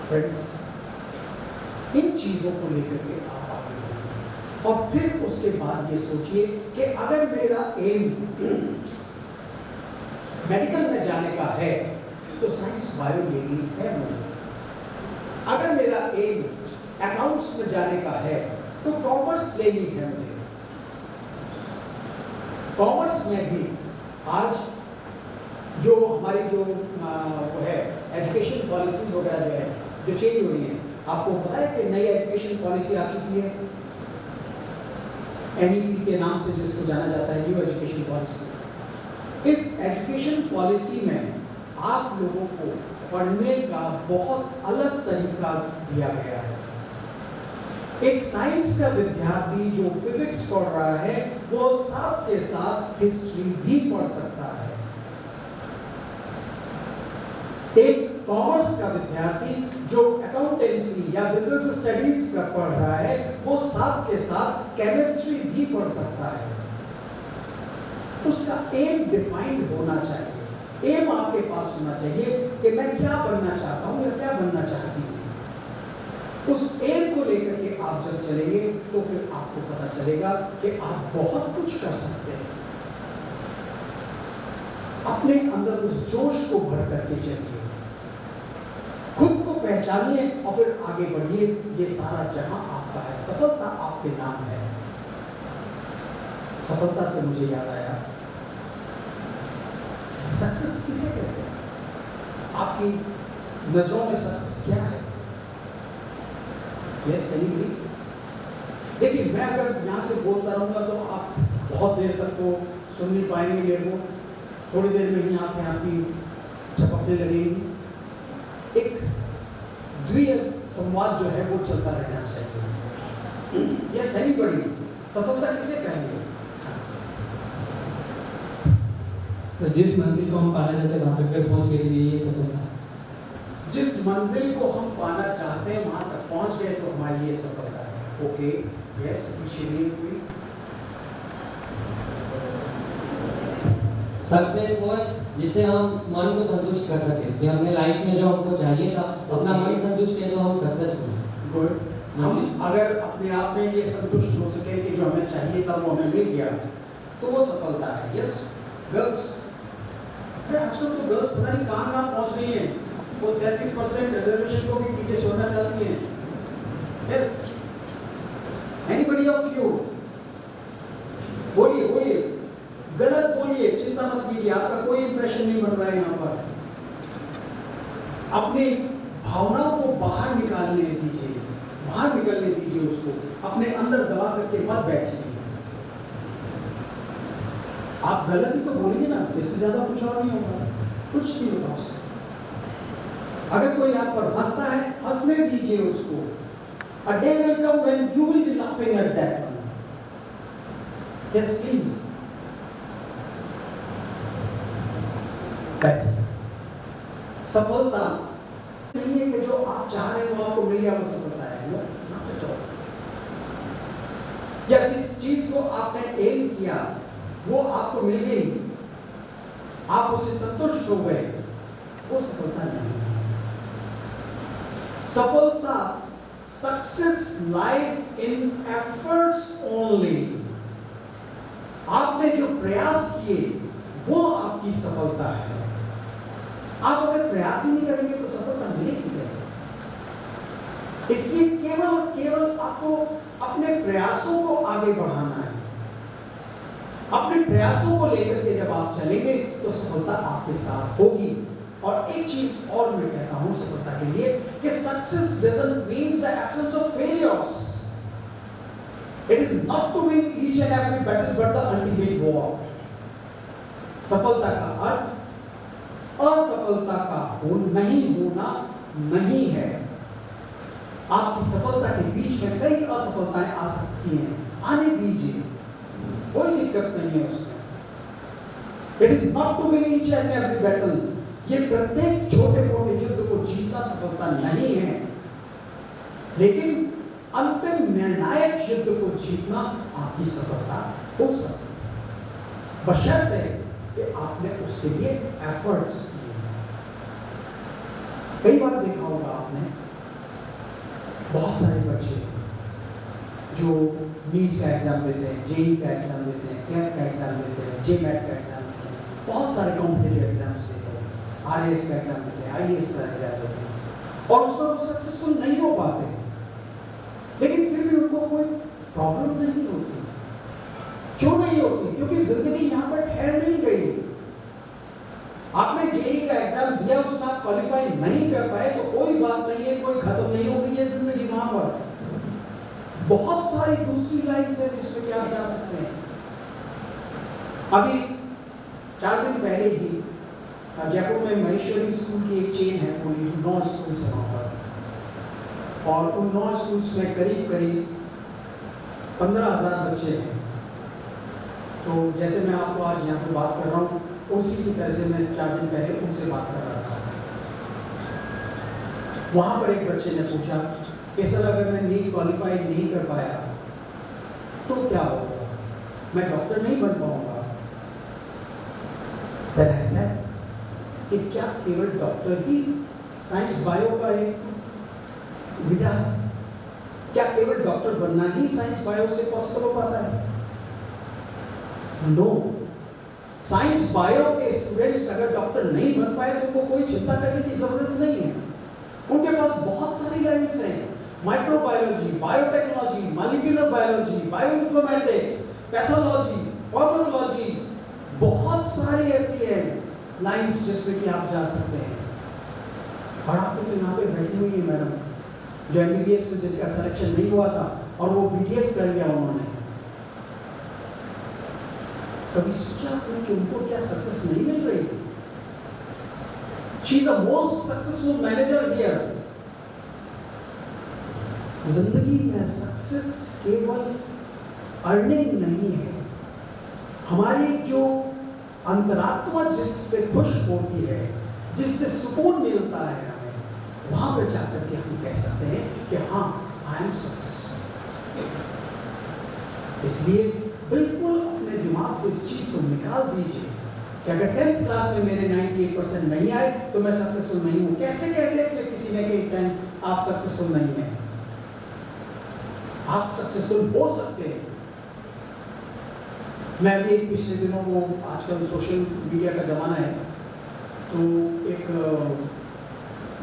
फ्रेंड्स, इन चीजों को लेकर के आप आगे बढ़िए, और फिर उसके बाद ये सोचिए कि अगर मेरा एम मेडिकल में जाने का है तो साइंस बायो लेनी है मुझे। अगर मेरा एम अकाउंट्स में जाने का है तो कॉमर्स लेनी है मुझे। कॉमर्स में भी आज जो हमारी जो वो है एजुकेशन पॉलिसीज वगैरह जो है जो चेंज हुई है, आपको पता है कि नई एजुकेशन पॉलिसी आ चुकी है, NEP के नाम से जिसको जाना जाता है, न्यू एजुकेशन पॉलिसी। इस एजुकेशन पॉलिसी में आप लोगों को पढ़ने का बहुत अलग तरीका दिया गया है। एक साइंस का विद्यार्थी जो फिजिक्स पढ़ रहा है वो साथ के साथ हिस्ट्री भी पढ़ सकता है। एक कॉमर्स का विद्यार्थी जो अकाउंटेंसी या बिजनेस स्टडीज का पढ़ रहा है वो साथ के साथ केमिस्ट्री भी पढ़ सकता है। उसका एम डिफाइंड होना चाहिए। एम आपके पास होना चाहिए कि मैं क्या बनना चाहता हूँ या क्या बनना चाहती हूँ। उस एम को लेकर के आप जब चलेंगे तो फिर आपको पता चलेगा कि आप बहुत कुछ कर सकते हैं। अपने अंदर उस जोश को भर करके चलिए, खुद को पहचानिए और फिर आगे बढ़िए। ये सारा जहां आपका है, सफलता आपके नाम है। सफलता से मुझे याद आया, सक्सेस किसे कहते हैं? आपकी नजरों में सक्सेस क्या है? Yes, anybody? देखिए, मैं अगर यहाँ से बोलता रहूँगा तो आप बहुत देर तक तो सुन नहीं पाएंगे मेरे को। थोड़ी देर में ही आंखें आपकी झपकने लगेगी। एक द्वितीय संवाद जो है वो चलता रहना चाहिए। Yes, anybody? सफलता किसे कहेंगे? तो जिस मंजिल को हम पाना चाहते हैं वहाँ तक पहुँच गए, ये सफलता। जिस मंजिल को हम पाना चाहते हैं वहां तक पहुंच गए तो हमारी ये सफलता है। ओके, यस, कोई सक्सेस वो है जिससे हम मन को संतुष्ट कर सके कि हमने लाइफ में जो हमको चाहिए था अपना मन संतुष्ट है तो हम सक्सेसफुल हैं। गुड। हम अगर अपने आप में ये संतुष्ट हो सके कि जो हमें चाहिए था वो हमें मिल गया तो वो सफलता है। यस, गर्ल्स, अरे आजकल तो गर्ल्स पता नहीं कहाँ कहाँ पहुँच रही हैं। वो 33% रिजर्वेशन को भी पीछे छोड़ना चाहती हैं। Yes, anybody of you? बोलिए बोलिए, गलत बोलिए, चिंता मत कीजिए, आपका कोई इंप्रेशन नहीं बन रहा है यहाँ पर। अपनी भावनाओं को बाहर निकालने दीजिए, बाहर निकलने दीजिए उसको, अपने अंदर दबा करके मत बैठिए। आप गलत ही तो बोलेंगे ना, इससे ज्यादा कुछ और नहीं होगा, कुछ नहीं होगा उससे। अगर कोई आप पर हंसता है, हंसने दीजिए उसको। A day will come when you will be laughing at that one. Yes, please. सफलता नहीं है कि जो आप चाह रहे हैं वो आपको मिल गया वो सफलता है। No, not at all. या जिस चीज को आपने एम किया वो आपको मिल गई, आप उससे संतुष्ट हो गए, वो सफलता नहीं है। सफलता, success lies in efforts only. आपने जो प्रयास किए वो आपकी सफलता है। आप अगर प्रयास ही नहीं करेंगे तो सफलता मिलेगी कैसे? इसलिए केवल आपको अपने प्रयासों को आगे बढ़ाना है। अपने प्रयासों को लेकर के जब आप चलेंगे तो सफलता आपके साथ होगी। और एक चीज और मैं कहता हूं सफलता के लिए कि success doesn't mean the absence of failures. It is not to win each and every battle but the ultimate war. सफलता का अर्थ असफलता का नहीं होना नहीं है। आपकी सफलता के बीच में कई असफलताएं आ सकती हैं, आने दीजिए, कोई दिक्कत नहीं है उसमें। It is not to win each and every battle. ये प्रत्येक छोटे मोटे युद्ध को जीतना सफलता नहीं है, लेकिन अंतिम निर्णायक युद्ध को जीतना आपकी सफलता हो सकती है, बशर्ते कि आपने उसके लिए एफर्ट्स किए। कई बार देखा होगा आपने, बहुत सारे बच्चे जो नीट का एग्जाम देते हैं, जेई का एग्जाम देते हैं, क्लैट का एग्जाम देते हैं, जेमैट का एग्जाम देते हैं, बहुत सारे कॉम्पिटिटिव एग्जाम्स देते हैं, आरएएस का एग्जाम देते हैं, आईएएस का एग्जाम देते हैं, और उसमें वो सक्सेसफुल नहीं हो पाते हैं, लेकिन फिर भी उनको कोई प्रॉब्लम नहीं होती। क्यों नहीं होती? क्योंकि जिंदगी यहाँ पर ठहर नहीं गई। आपने जेई का एग्जाम दिया, उसमें आप क्वालिफाई नहीं कर पाए तो कोई बात नहीं है, कोई खत्म नहीं हो गई है जिंदगी। वहां पर बहुत सारी दूसरी लाइन्स है जिसमें कि आप जा सकते हैं। अभी 4 दिन पहले ही जयपुर में महेश्वरी स्कूल की एक चेन है, पूरी 9 स्कूल है वहाँ पर, और उन 9 स्कूल्स में करीब 15,000 बच्चे हैं। तो जैसे मैं आपको आज यहाँ पर बात कर रहा हूँ, उसी की तरह से मैं 4 दिन पहले उनसे बात कर रहा था। वहाँ पर एक बच्चे ने पूछा कि सर अगर मैं नीट क्वालिफाई नहीं कर पाया तो क्या होगा, मैं डॉक्टर नहीं बन पाऊँगा, Then I said कि क्या केवल डॉक्टर ही साइंस बायो का एक विधा है? क्या केवल डॉक्टर बनना ही साइंस बायो से पॉसिबल हो पाता है? नो। साइंस बायो के स्टूडेंट्स अगर डॉक्टर नहीं बन पाए तो उनको कोई चिंता करने की जरूरत नहीं है। उनके पास बहुत सारी लाइन्स हैं, microbiology, biotechnology, molecular biology, bioinformatics, pathology, pharmacology, बहुत सारी ऐसी है लाइन्स जिसमें कि आप जा सकते हैं। और आपको तो यहाँ पे बैठी हुई है मैडम जो MBBS में जिनका सिलेक्शन नहीं हुआ था और वो BTS कर लिया उन्होंने। कभी सोचा आपने कि उनको क्या सक्सेस नहीं मिल रही? She is the most successful manager here. जिंदगी में सक्सेस केवल अर्निंग नहीं है, हमारी जो अंतरात्मा जिससे खुश होती है, जिससे सुकून मिलता है हमें, वहां पर जाकर के हम कह सकते हैं कि हाँ आई एम सक्सेसफुल। इसलिए बिल्कुल अपने दिमाग से इस चीज को निकाल दीजिए कि अगर 10th क्लास में मेरे 98% नहीं आए तो मैं सक्सेसफुल नहीं हूं। कैसे कहते हैं कि किसी ने कही 10 आप सक्सेसफुल नहीं हैं? आप सक्सेसफुल हो सकते हैं। मैं अभी पिछले दिनों वो आजकल सोशल मीडिया का जमाना है तो एक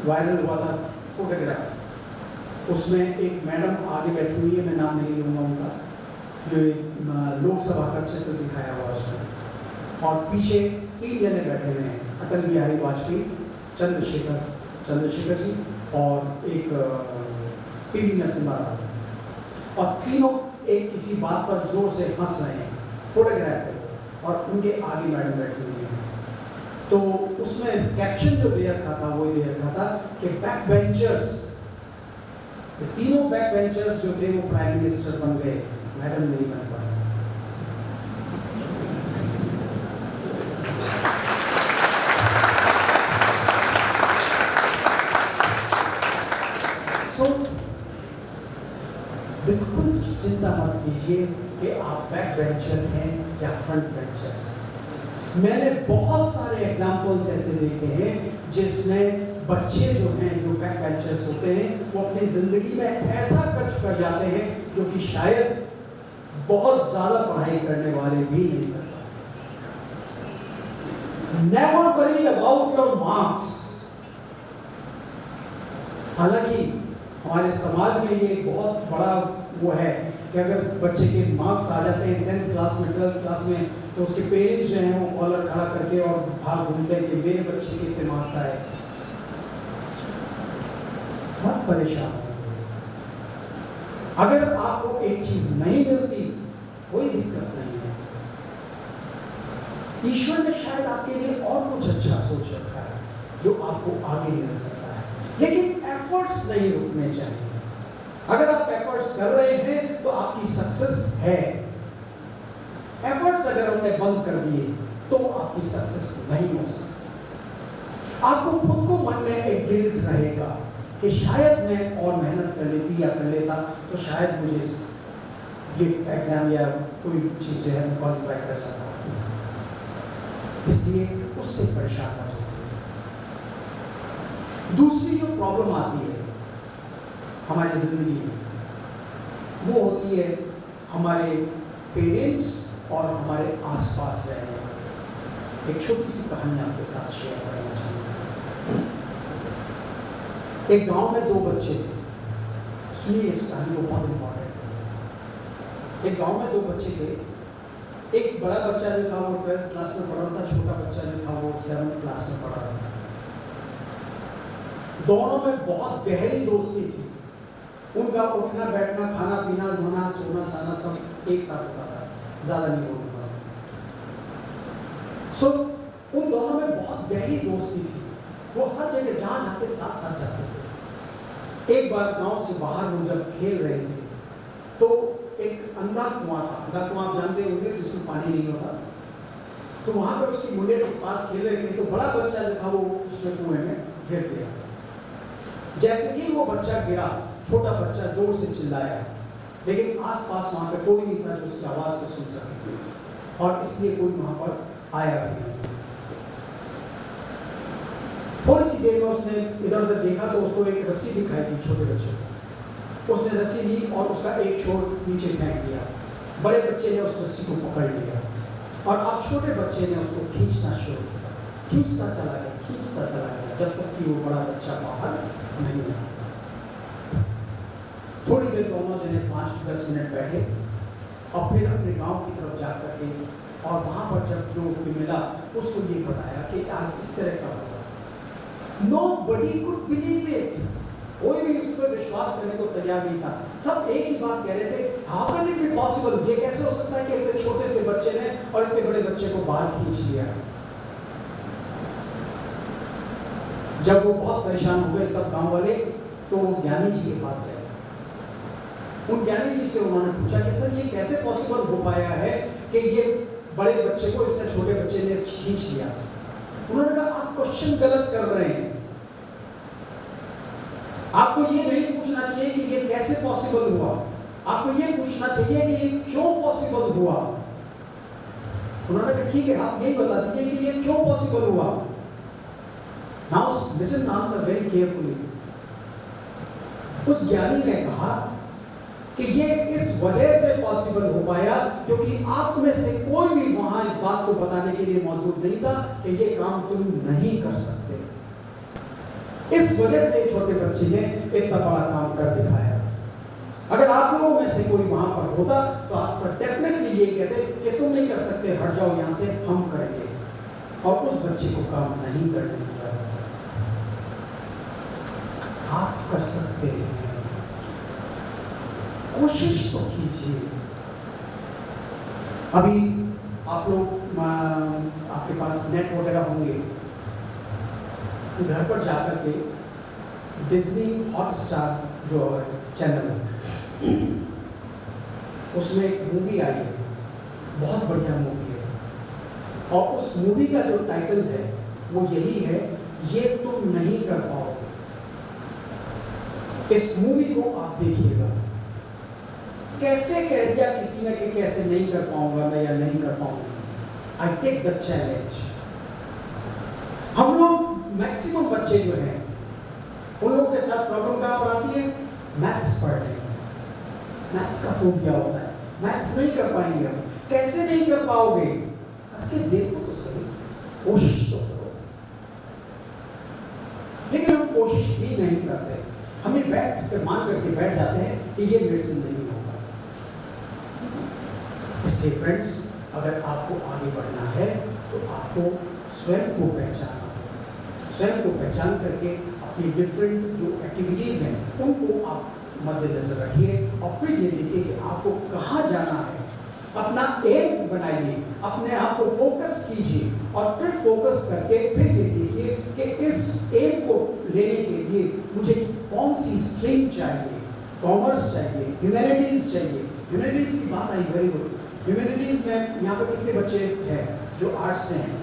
वायरल हुआ था फोटोग्राफ, उसमें एक मैडम आगे बैठी हुई है, मैं नाम नहीं लूँगा उनका, जो लोकसभा का चित्र दिखाया हुआ उसमें, और पीछे 3 जने बैठे हुए हैं, अटल बिहारी वाजपेयी, चंद्रशेखर जी और एक PV नरसिम्हा राव, और तीनों एक किसी बात पर जोर से हंस रहे हैं फोटोग्राफ पे, और उनके आगे मैडम बैठी हुई है। तो उसमें कैप्शन जो दे रखा था वो दे रखा था कि बैक बेंचर्स, तीनों बैक बेंचर्स जो थे वो प्राइम मिनिस्टर बन गए, मैडम नहीं बन पाए। बिल्कुल चिंता मत कीजिए कि आप बैक बेंचर हैं या फ्रंट बेंचर्स। मैंने बहुत सारे एग्जाम्पल्स ऐसे देखे हैं जिसमें बच्चे जो हैं जो बैक बेंचर्स होते हैं वो अपनी ज़िंदगी में ऐसा कुछ कर जाते हैं जो कि शायद बहुत ज़्यादा पढ़ाई करने वाले भी नहीं कर पाते। Never worry about your marks. हालांकि हमारे समाज में ये बहुत बड़ा वो है कि अगर बच्चे के मार्क्स आ जाते हैं 10th क्लास में 12th क्लास में तो उसके पेरेंट्स जो हैं वो कॉलर खड़ा करके और भाग घूमते हैं कि मेरे बच्चे के इतने मार्क्स आए। बहुत परेशान हो। अगर आपको एक चीज नहीं मिलती कोई दिक्कत नहीं है, ईश्वर ने शायद आपके लिए और कुछ अच्छा सोच रखा है जो आपको आगे मिल सकता है, लेकिन एफर्ट्स नहीं रुकने चाहिए। अगर आप एफर्ट्स कर रहे हैं तो आपकी सक्सेस है। एफर्ट्स अगर हमने बंद कर दिए तो आपकी सक्सेस नहीं हो सकती। आपको खुद को मन में एक गिल्ट रहेगा कि शायद मैं और मेहनत कर लेती या कर लेता तो शायद मुझे ये एग्जाम या कोई चीज़ से हम क्वालिफाई कर सकता। इसलिए उससे परेशान मत हो। दूसरी जो प्रॉब्लम आती है हमारी जिंदगी में वो होती है हमारे पेरेंट्स और हमारे आसपास रहने वाले। एक छोटी सी कहानी आपके साथ शेयर करना चाहूँगा। एक गांव में 2 बच्चे थे। सुनिए इस कहानी को, बहुत इंपॉर्टेंट है। एक गांव में 2 बच्चे थे। एक बड़ा बच्चा जो था वो 12th क्लास में पढ़ रहा था, छोटा बच्चा जो था वो 7th क्लास में पढ़ रहा था। दोनों में बहुत गहरी दोस्ती थी। उनका उठना बैठना, खाना पीना, धोना, सोना साना सब एक साथ होता था, ज़्यादा नहीं होता। सो उन दोनों में बहुत गहरी दोस्ती थी। वो हर जगह जहाँ जाके साथ साथ जाते थे। एक बार गांव से बाहर वो जब खेल रहे थे तो एक अंधा कुआं था। अंधा कुआं आप जानते होंगे जिसमें पानी नहीं होता। तो वहाँ पर उसकी मुंडे के पास खेल रहे थे तो बड़ा बच्चा जो था वो उसमें कुएं में गिर गया। जैसे ही वो बच्चा गिरा, छोटा बच्चा जोर से चिल्लाया, लेकिन आसपास वहाँ पे कोई नहीं था जो उसकी आवाज़ को सुन सके, और इसलिए कोई वहाँ पर आया भी नहीं। थोड़ी सी देर में उसने इधर उधर देखा तो उसको एक रस्सी दिखाई दी छोटे बच्चे को। उसने रस्सी ली और उसका एक छोर नीचे फेंक दिया। बड़े बच्चे ने उस रस्सी को पकड़ लिया और अब छोटे बच्चे ने उसको खींचना शुरू किया। खींचता चला गया जब तक कि वो बड़ा बच्चा बाहर नहीं आया। थोड़ी देर दोनों जने 5-10 मिनट बैठे और फिर अपने गांव की तरफ जा करके और वहां पर जब जो मिला उसको ये बताया कि आज इस तरह का होगा। Nobody could believe it. कोई भी उस पर विश्वास करने को तैयार नहीं था। सब एक ही बात कह रहे थे, how can it be possible? ये कैसे हो सकता है कि इतने छोटे से बच्चे ने और इतने बड़े बच्चे को बाहर खींच लिया। जब वो बहुत परेशान हो गए सब गांव वाले, तो ज्ञानी जी के पास गए। उन ज्ञानी जी से उन्होंने पूछा कि सर ये कैसे पॉसिबल हो पाया है कि ये बड़े बच्चे को इतने छोटे बच्चे ने खींच लिया। उन्होंने कहा आप क्वेश्चन गलत कर रहे हैं। आपको ये नहीं पूछना चाहिए कि ये कैसे पॉसिबल हुआ, आपको ये पूछना चाहिए कि ये क्यों पॉसिबल हुआ। उन्होंने कहा ठीक है आप यही बता दीजिए कि ये क्यों पॉसिबल हुआ। Now listen answer very carefully. उस ज्ञानी ने कहा कि ये इस वजह से पॉसिबल हो पाया क्योंकि आप में से कोई भी वहां इस बात को बताने के लिए मौजूद नहीं था कि ये काम तुम नहीं कर सकते। इस वजह से छोटे बच्चे ने इतना बड़ा काम कर दिखाया। अगर आप लोगों में से कोई वहां पर होता तो आपका डेफिनेटली ये कहते कि तुम नहीं कर सकते, हट जाओ यहां से, हम करेंगे। और उस बच्चे को काम नहीं करने दिया। आप कर सकते हैं, कोशिश तो कीजिए। अभी आप लोग आपके पास नेट वगैरह होंगे तो घर पर जाकर के डिज्नी हॉटस्टार जो चैनल है उसमें एक मूवी आई है, बहुत बढ़िया मूवी है। और उस मूवी का जो टाइटल है वो यही है, ये तुम नहीं कर पाओगे। इस मूवी को आप देखिएगा। कैसे कह दिया किसी ने कि कैसे नहीं कर पाऊंगा मैं या नहीं कर पाऊंगा। I take the challenge. हम लोग मैक्सिमम बच्चे जो हैं उन लोगों के साथ प्रॉब्लम कहाँ पर आती है, मैथ्स पढ़ने। मैथ्स का फोबिया होता है, मैथ्स नहीं कर पाएंगे हम। कैसे नहीं कर पाओगे, करके देखो तो सही, कोशिश तो करो। लेकिन हम कोशिश भी नहीं करते, हमें बैठ कर मान करके बैठ जाते हैं कि ये मेडिसिन नहीं होगा। इसलिए फ्रेंड्स, अगर आपको आगे बढ़ना है तो आपको स्वयं को पहचानना होगा। स्वयं को पहचान करके अपनी डिफरेंट जो एक्टिविटीज़ हैं उनको आप मद्देनजर रखिए और फिर ये देखिए कि आपको कहाँ जाना है। अपना एम बनाइए, अपने आप को फोकस कीजिए और फिर फोकस करके फिर ये देखिए कि इस एम को लेने के लिए मुझे कौन सी स्ट्रीम चाहिए। कॉमर्स चाहिए, ह्यूमैनिटीज़ चाहिए। ह्यूमैनिटीज़ की बात आई, वेरी गुड। ह्यूमैनिटीज़ में यहाँ पर कितने बच्चे हैं जो आर्ट्स से हैं?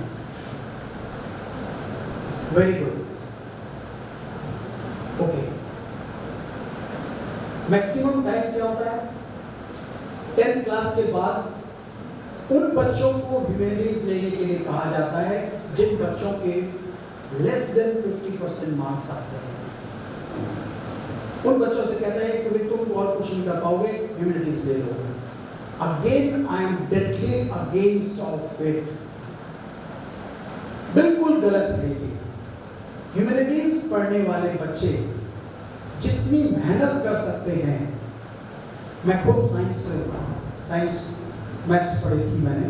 Very good, okay. Maximum time क्या होता है? 10th क्लास के बाद उन बच्चों को ह्यूमैनिटीज़ लेने के लिए कहा जाता है जिन बच्चों के लेस देन 50% मार्क्स आते हैं। उन बच्चों से कहते हैं कि भाई तुम और कुछ नहीं कर पाओगे, ह्यूमैनिटीज़ ले लो। Again I am deadly against of it. बिल्कुल गलत है ये। ह्यूमैनिटीज़ पढ़ने वाले बच्चे जितनी मेहनत कर सकते हैं, मैं खुद साइंस मैथ्स पढ़ी थी मैंने,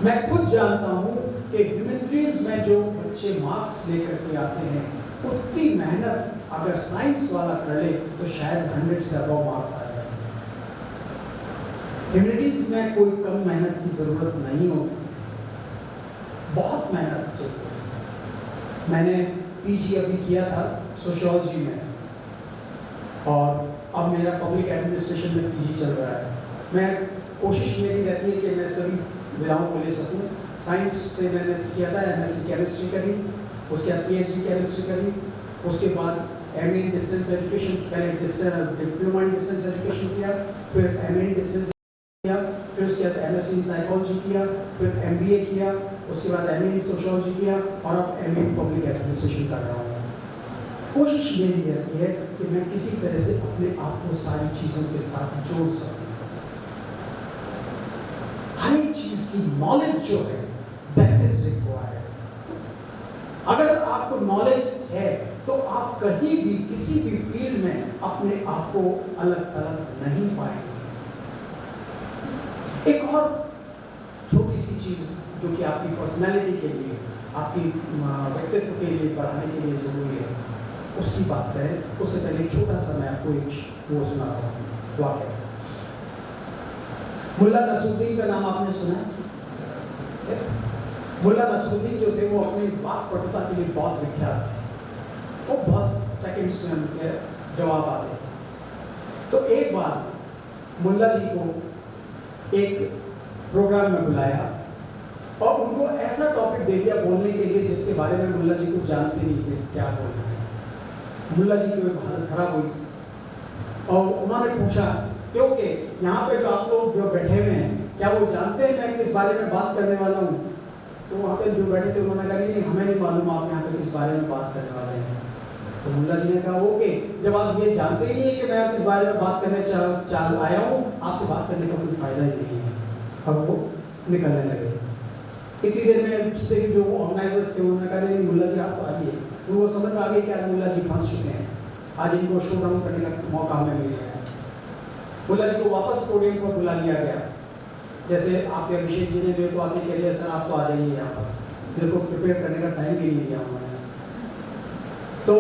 मैं खुद जानता हूँ कि ह्यूमैनिटीज़ में जो बच्चे मार्क्स लेकर के आते हैं उतनी मेहनत अगर साइंस वाला कर ले तो शायद 100 से अबव मार्क्स आ जाए। ह्यूमैनिटीज़ में कोई कम मेहनत की ज़रूरत नहीं होती, बहुत मेहनत चाहिए। मैंने पीजी अभी किया था सोशियोलॉजी में और अब मेरा पब्लिक एडमिनिस्ट्रेशन में पीजी चल रहा है। मैं कोशिश मेरी रहती है कि मैं सभी विधाओं को ले सकूं। साइंस से मैंने किया था, एमएससी केमिस्ट्री करी, उसके बाद पीएचडी केमिस्ट्री करी, उसके बाद एमए इन डिस्टेंस एजुकेशन, पहले डिप्लोमा इन डिस्टेंस एजुकेशन किया, फिर एमए इन डिस्टेंस किया, फिर उसके बाद MSc इन साइकोलॉजी किया, फिर MBA किया, उसके बाद MA इन सोशियोलॉजी किया और अब MA इन पब्लिक एडमिनिस्ट्रेशन कर रहा हूँ। कोशिश यही रहती है कि मैं किसी तरह से अपने आप को सारी चीज़ों के साथ जोड़ सकूँ। हर एक चीज़ की नॉलेज जो है दैट इज रिक्वायर्ड। अगर आपको नॉलेज है तो आप कहीं भी किसी भी फील्ड में अपने आप को अलग अलग नहीं पाएंगे। एक और छोटी सी चीज़ जो कि आपकी पर्सनैलिटी के लिए, आपकी व्यक्तित्व के लिए बढ़ाने के लिए जरूरी है, उसकी बात है। उससे पहले छोटा सा मैं आपको एक वो सुनाता हूँ वाक़या। मुल्ला नसरुद्दीन का नाम आपने सुना? yes? मुल्ला नसरुद्दीन जो थे वो अपनी वाक पटुता के लिए बहुत विख्यात थे। वो बहुत सेकंड्स में उनके जवाब आते थे। तो एक बार मुल्ला जी को एक प्रोग्राम में बुलाया और उनको ऐसा टॉपिक दे दिया बोलने के लिए जिसके बारे में मुल्ला जी को जानते नहीं थे क्या बोलना है। मुल्ला जी की हालत खराब हुई और उन्होंने पूछा क्योंकि यहाँ पे जो आप लोग जो बैठे हुए हैं क्या वो जानते हैं मैं किस बारे में बात करने वाला हूँ? तो वहाँ पे जो बैठे थे उन्होंने कहा नहीं हमें नहीं मालूम आप यहाँ पे किस बारे में बात करने वाले हैं। तो मुल्ला जी ने कहा ओके, जब आप ये जानते ही नहीं कि मैं किस बारे में बात करने आया हूँ, आपसे बात करने का कोई फायदा ही नहीं है। और वो निकलने लगे। इतनी देर में जो ऑर्गेनाइजर्स थे उन्होंने कहा नहीं मुल्ला जी आप आइए। उनको समझ में आ गई कि आज मुल्ला जी फंस चुके हैं, आज इनको शो डाउन करने का मौका हमें मिल गया है। मुल्ला जी को वापस पोडियम पर बुला लिया गया। जैसे आपके अभिषेक जी ने मेरे को आके कह दिया सर आप तो आ जाइए यहाँ पर, मेरे को प्रिपेयर करने का टाइम भी नहीं दिया उन्होंने। तो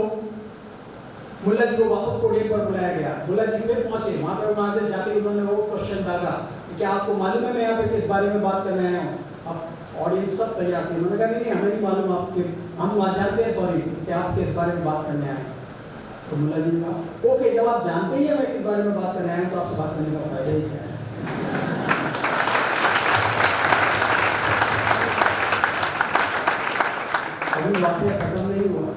मुल्ला जी को वापस पोडियम पर बुलाया गया। मुल्ला जी फिर पहुँचे वहाँ पर, वहाँ से जाते उन्होंने वो क्वेश्चन डाला कि क्या आपको मालूम है मैं यहाँ पे किस बारे में बात करने आया हूँ? अब ऑडियंस सब तैयार थी। उन्होंने कहा नहीं हमें नहीं मालूम आपके, हम वहाँ जानते हैं सॉरी कि आप किस बारे में बात करने आए। तो मुल्ला जी ने कहा ओके, जब आप जानते ही हैं मैं किस बारे में बात करने आया हूँ तो आपसे बात करने का फायदा ही क्या है? अभी वाक़या खत्म नहीं हुआ।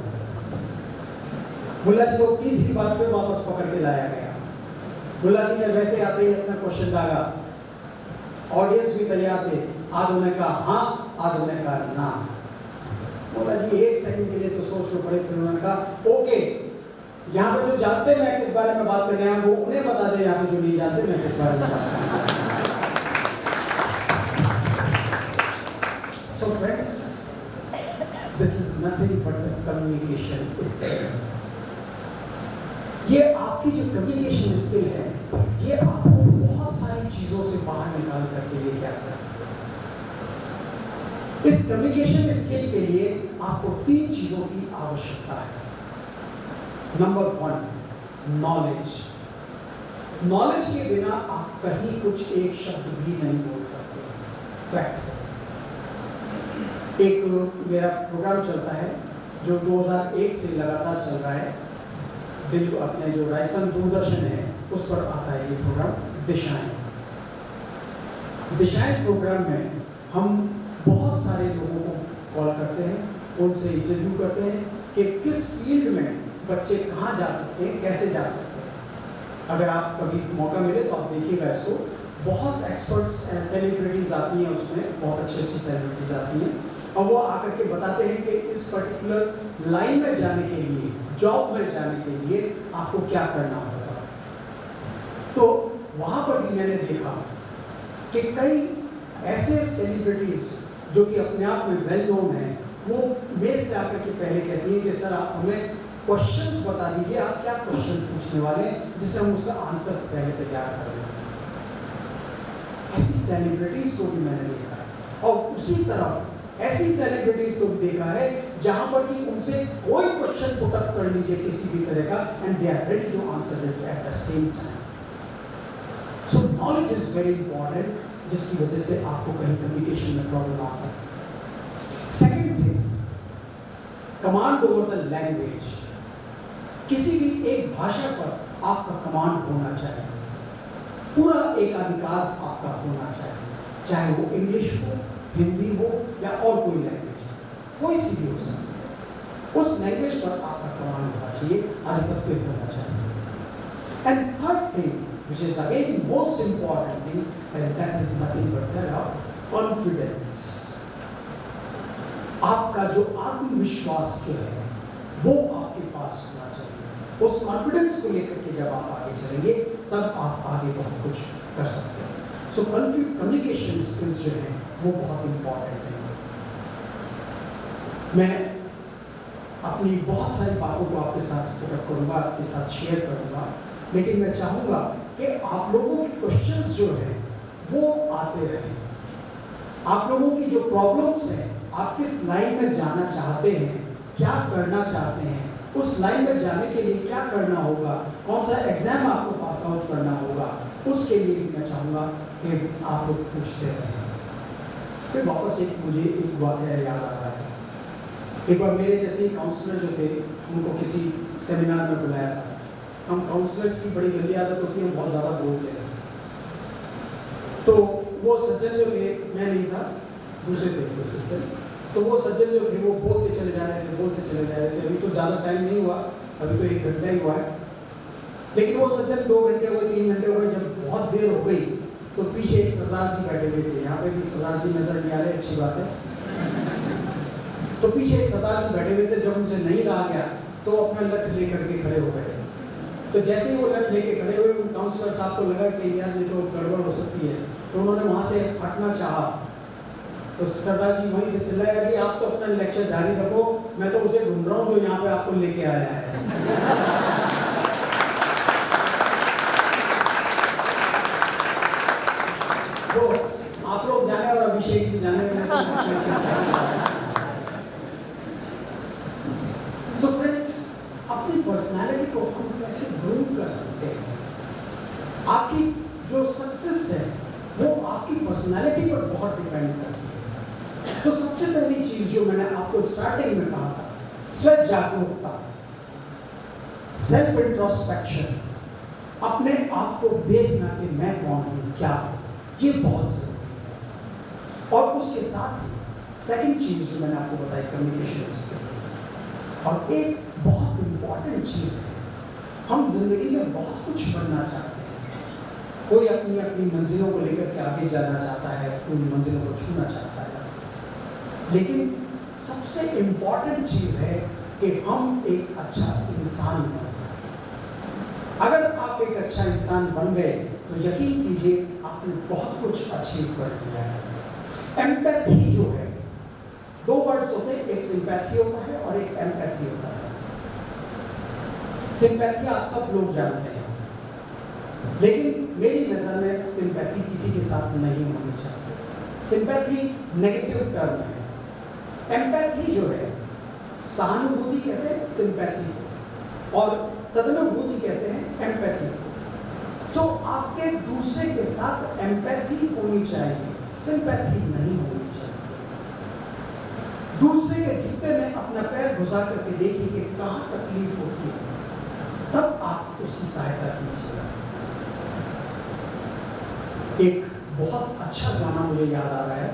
मुल्ला जी को तीसरी बार फिर वापस पकड़ के लाया गया। मुल्ला जी ने वैसे आते ही अपना क्वेश्चन डाला, ऑडियंस भी तैयार थे। आधों ने कहा हाँ, आधों ने कहा ना। मुल्ला जी एक सेकंड के लिए तो सोच लो पड़े। फिर उन्होंने कहा ओके, यहाँ पर जो जानते हैं मैं किस बारे में बात करने आया वो उन्हें बता दे, यहाँ पर जो नहीं जानते मैं किस बारे में बात कर रहा हूँ। So friends, this is nothing but the communication skill. ये आपकी जो कम्युनिकेशन स्किल है ये आपको बहुत सारी चीजों से बाहर निकाल करके लेके आ सकती है। इस कम्युनिकेशन स्किल के लिए आपको 3 चीजों की आवश्यकता है। Number 1, knowledge. नॉलेज के बिना आप कहीं कुछ एक शब्द भी नहीं बोल सकते। फैक्ट। एक मेरा प्रोग्राम चलता है जो 2001 से लगातार चल रहा है। दिल अपने जो राजस्थान दूरदर्शन है उस पर आता है ये प्रोग्राम दिशाएं। दिशाएं प्रोग्राम में हम बहुत सारे लोगों को कॉल करते हैं, उनसे इंटरव्यू करते हैं कि किस फील्ड में बच्चे कहाँ जा सकते हैं, कैसे जा सकते हैं। अगर आप कभी मौका मिले तो आप देखिएगा इसको। बहुत एक्सपर्ट्स सेलिब्रिटीज़ आती हैं उसमें, बहुत अच्छी सेलिब्रिटीज़ आती हैं और वो आकर के बताते हैं कि इस पर्टिकुलर लाइन में जाने के लिए, जॉब में जाने के लिए आपको क्या करना होगा। तो वहाँ पर भी मैंने देखा कि कई ऐसे सेलिब्रिटीज़ जो कि अपने आप में वेल नोन हैं, वो मेरे से आकर के पहले कहती हैं कि सर आप हमें क्वेश्चंस बता दीजिए, आप क्या क्वेश्चन पूछने वाले हैं जिससे हम उसका आंसर पहले तैयार कर लें। ऐसी सेलिब्रिटीज़ को भी मैंने देखा है और उसी तरह ऐसी सेलिब्रिटीज़ को भी देखा है जहाँ पर कि उनसे कोई क्वेश्चन पुट अप कर लीजिए किसी भी तरह का and they are ready to answer it at the same time. So knowledge is very important, जिसकी वजह से आपको कहीं कम्युनिकेशन में प्रॉब्लम आ सकती है। Second thing, command over the language. किसी भी एक भाषा पर आपका कमांड होना चाहिए, पूरा एकाधिकार आपका होना चाहिए, चाहे वो इंग्लिश हो, हिंदी हो या और कोई लैंग्वेज, कोई सी भी हो सकती है। उस लैंग्वेज पर आपका कमांड होना चाहिए, आधिपत्य होना चाहिए। And third thing, which is again most important thing, and that is nothing but their confidence. आपका जो आत्मविश्वास जो है वो आपके पास होना चाहिए। उस कॉन्फिडेंस को लेकर के जब आप आगे चलेंगे तब आप आगे बहुत कुछ कर सकते हैं। सो कम्युनिकेशन स्किल्स जो है वो बहुत इंपॉर्टेंट है। मैं अपनी बहुत सारी बातों को आपके साथ पुटअप करूँगा, आपके साथ शेयर करूँगा, लेकिन मैं चाहूँगा कि आप लोगों के क्वेश्चंस जो हैं वो आते रहें। आप लोगों की जो प्रॉब्लम्स हैं, आप किस लाइन में जाना चाहते हैं, क्या करना चाहते हैं, उस लाइन में जाने के लिए क्या करना होगा, कौन सा एग्जाम आपको पास आउट करना होगा, उसके लिए मैं चाहूँगा कि आप लोग पूछते रहें। फिर वापस मुझे एक वाक़या याद आ रहा है। एक बार मेरे जैसे काउंसलर जो थे उनको किसी सेमिनार में बुलाया था। हम काउंसलर्स की बड़ी गंदी आदत होती है, हम बहुत ज़्यादा बोलते हैं। तो वो सज्जन जो थे, मैं नहीं था, दूसरे थे, तो वो सज्जन जो थे वो बोलते चले जा रहे थे। अभी तो ज़्यादा टाइम नहीं हुआ, अभी तो 1 घंटा ही हुआ है, लेकिन वो सज्जन 2 घंटे हो गए, 3 घंटे हो गए। जब बहुत देर हो गई तो पीछे एक सरदार जी बैठे हुए थे। यहाँ पे भी सरदार जी नजर नहीं आ रहे, अच्छी बात है। तो पीछे एक सरदार जी बैठे हुए थे। जब उनसे नहीं रहा गया तो अपना लठ लेकर के खड़े हो गए। तो जैसे ही वो लठ लेके खड़े हुए, काउंसलर साहब को लगा कि यार ये तो गड़बड़ हो सकती है, तो उन्होंने वहाँ से हटना चाहा। तो सरदार जी वहीं से चिल्लाया कि आप तो अपना लेक्चर जारी रखो, मैं तो उसे ढूंढ रहा हूँ जो यहाँ पे आपको लेके आया है। तो आप लोग जाने और अभिषेक जी जाने में सो फ्रेंड्स, अपनी पर्सनालिटी को हम कैसे ग्रूम कर सकते हैं? आपकी जो सक्सेस है वो आपकी पर्सनालिटी पर बहुत डिपेंड करती है। तो सबसे पहली चीज जो मैंने आपको स्टार्टिंग में कहा था, स्व जागरूकता, सेल्फ इंट्रोस्पेक्शन, अपने आप को देखना कि मैं कौन हूँ, क्या हूँ, ये बहुत जरूरी है। और उसके साथ ही सेकंड चीज जो मैंने आपको बताई, कम्युनिकेशन स्किल। और एक बहुत इंपॉर्टेंट चीज है, हम जिंदगी में बहुत कुछ बनना चाहते हैं। कोई अपनी अपनी मंजिलों को लेकर के आगे जाना चाहता है, कोई मंजिलों को छूना चाहता है, लेकिन सबसे इंपॉर्टेंट चीज है कि हम एक अच्छा इंसान बन सकें। अगर आप एक अच्छा इंसान बन गए तो यकीन कीजिए आपने बहुत कुछ अचीव कर लिया है। एम्पैथी जो है, 2 वर्ड्स होते हैं, एक सिंपैथी होता है और एक एम्पैथी होता है। सिंपैथी आप सब लोग जानते हैं, लेकिन मेरी नज़र में सिंपैथी किसी के साथ नहीं होनी चाहिए। सिंपैथी नेगेटिव टर्म है। एम्पैथी जो है, सहानुभूति कहते हैं सिंपैथी को, और तदनुभूति कहते हैं एम्पैथी को। सो आपके दूसरे के साथ एम्पैथी होनी चाहिए, सिंपैथी नहीं होनी चाहिए। दूसरे के जूते में अपना पैर घुसा करके देखिए कि कहाँ तकलीफ होती है, तब आप उसकी सहायता कीजिएगा। एक बहुत अच्छा गाना मुझे याद आ रहा है,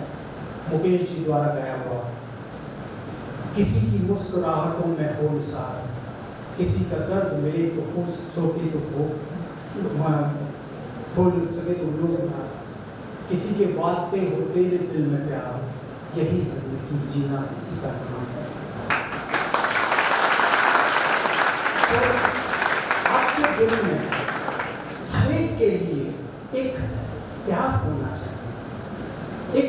मुकेश जी द्वारा गाया हुआ, किसी की मुस्कुराहटों में हो निसार, किसी का दर्द मिले तो हो सोके तो हो बोल सके तो लोग ना, किसी के वास्ते होते हैं दिल में प्यार, यही जिंदगी जीना इसी का नाम है। तो आपके दिल में हर एक के लिए एक प्यार होना चाहिए, एक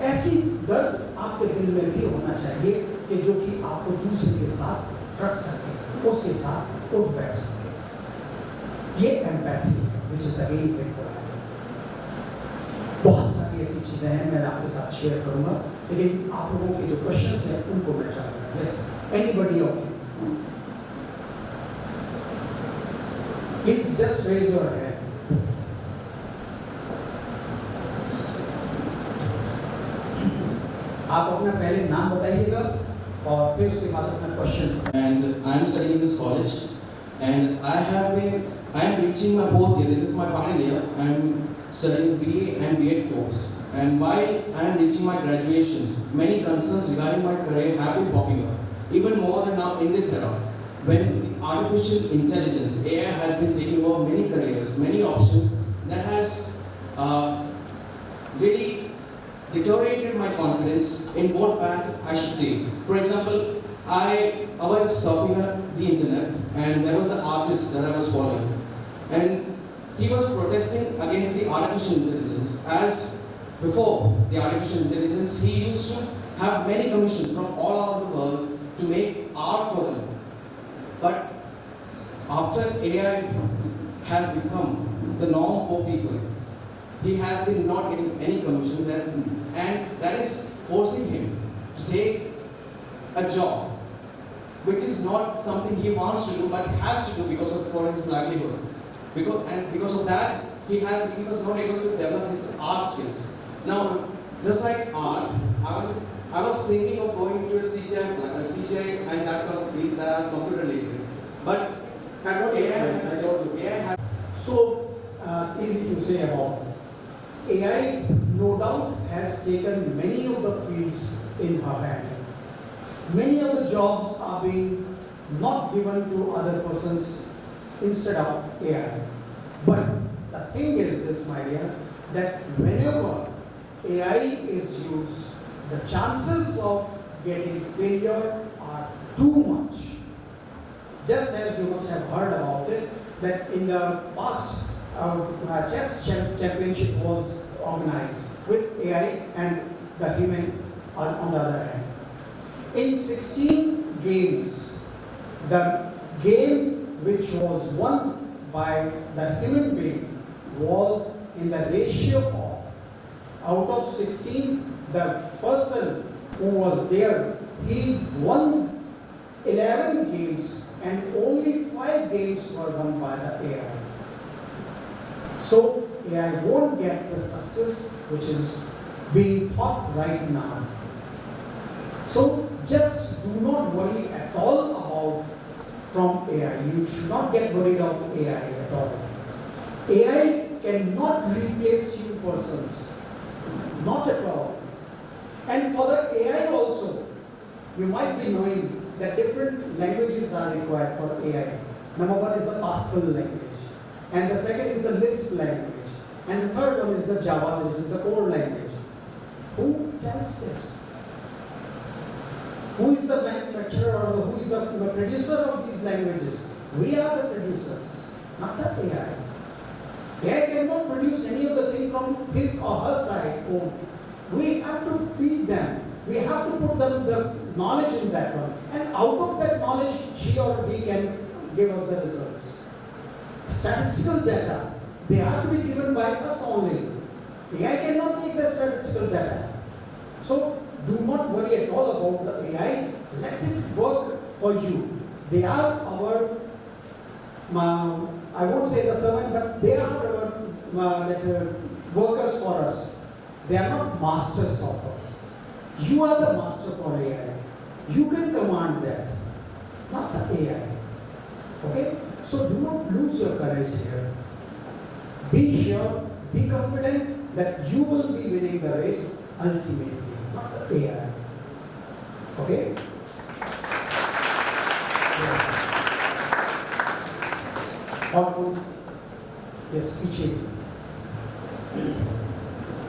ऐसी दर्द आपके दिल में भी होना चाहिए कि जो कि आपको दूसरे के साथ रख सके, उसके साथ उठ बैठ सके। ये एम्पैथी है, which is again required। बहुत सारी ऐसी चीजें हैं मैं आपके साथ शेयर करूंगा, लेकिन आप लोगों के जो क्वेश्चंस हैं उनको मैं चाहूंगा। Yes, anybody of you please just raise your hand. आप अपना पहले नाम बताइएगा और फिर उसके बाद अपना question. And I am studying this college, and I am reaching my 4th year. This is my final year. I am studying BA and B.Ed course. And while I am reaching my graduations, many concerns regarding my career have been popping up, even more than now in this era, when artificial intelligence (AI) has been taking over many careers, many options that has really deteriorated my confidence in what path I should take. For example, I was surfing the internet and there was an artist that I was following, and he was protesting against the artificial intelligence. As before the artificial intelligence, he used to have many commissions from all over the world to make art for them. But after AI has become the norm for people, he has been not getting any commissions, and that is forcing him to take a job which is not something he wants to do but has to do because of for his livelihood. Because of that, he was not able to develop his art skills. Now, just like art, I was thinking of going into a CGI and that kind of fields that are computer related. But AI So easy to say about AI. No doubt has taken many of the fields in her hand. Many of the jobs are being not given to other persons instead of AI. But the thing is this, my dear, that whenever AI is used, the chances of getting failure are too much. Just as you must have heard about it, that in the past, chess championship was organized with AI and the human on the other hand. In 16 games, the game which was won by the human being was in the ratio of, out of 16, the person who was there, he won 11 games and only 5 games were won by the AI. So AI won't get the success which is being thought right now. So just do not worry at all about from AI. You should not get worried of AI at all. AI cannot replace you persons. Not at all. And for the AI also, you might be knowing that different languages are required for AI. Number one is the Pascal language. And the second is the Lisp language. And the third one is the Java, which is the core language. Who tells this? Who is the manufacturer or who is the producer of these languages? We are the producers, not the AI. AI cannot produce any of the thing from his or her side own. We have to feed them. We have to put them the knowledge in that one. And out of that knowledge, she or he can give us the results. Statistical data, they have to be given by us only. AI cannot take the statistical data. So do not worry at all about the AI. Let it work for you. They are our, I won't say the servant, but they are our workers for us. They are not masters of us. You are the master for AI. You can command that, not the AI. Okay? So do not lose your courage here. Be sure, be confident that you will be winning the race ultimately, not the AI. Okay? Yes. Or yes, पीछे.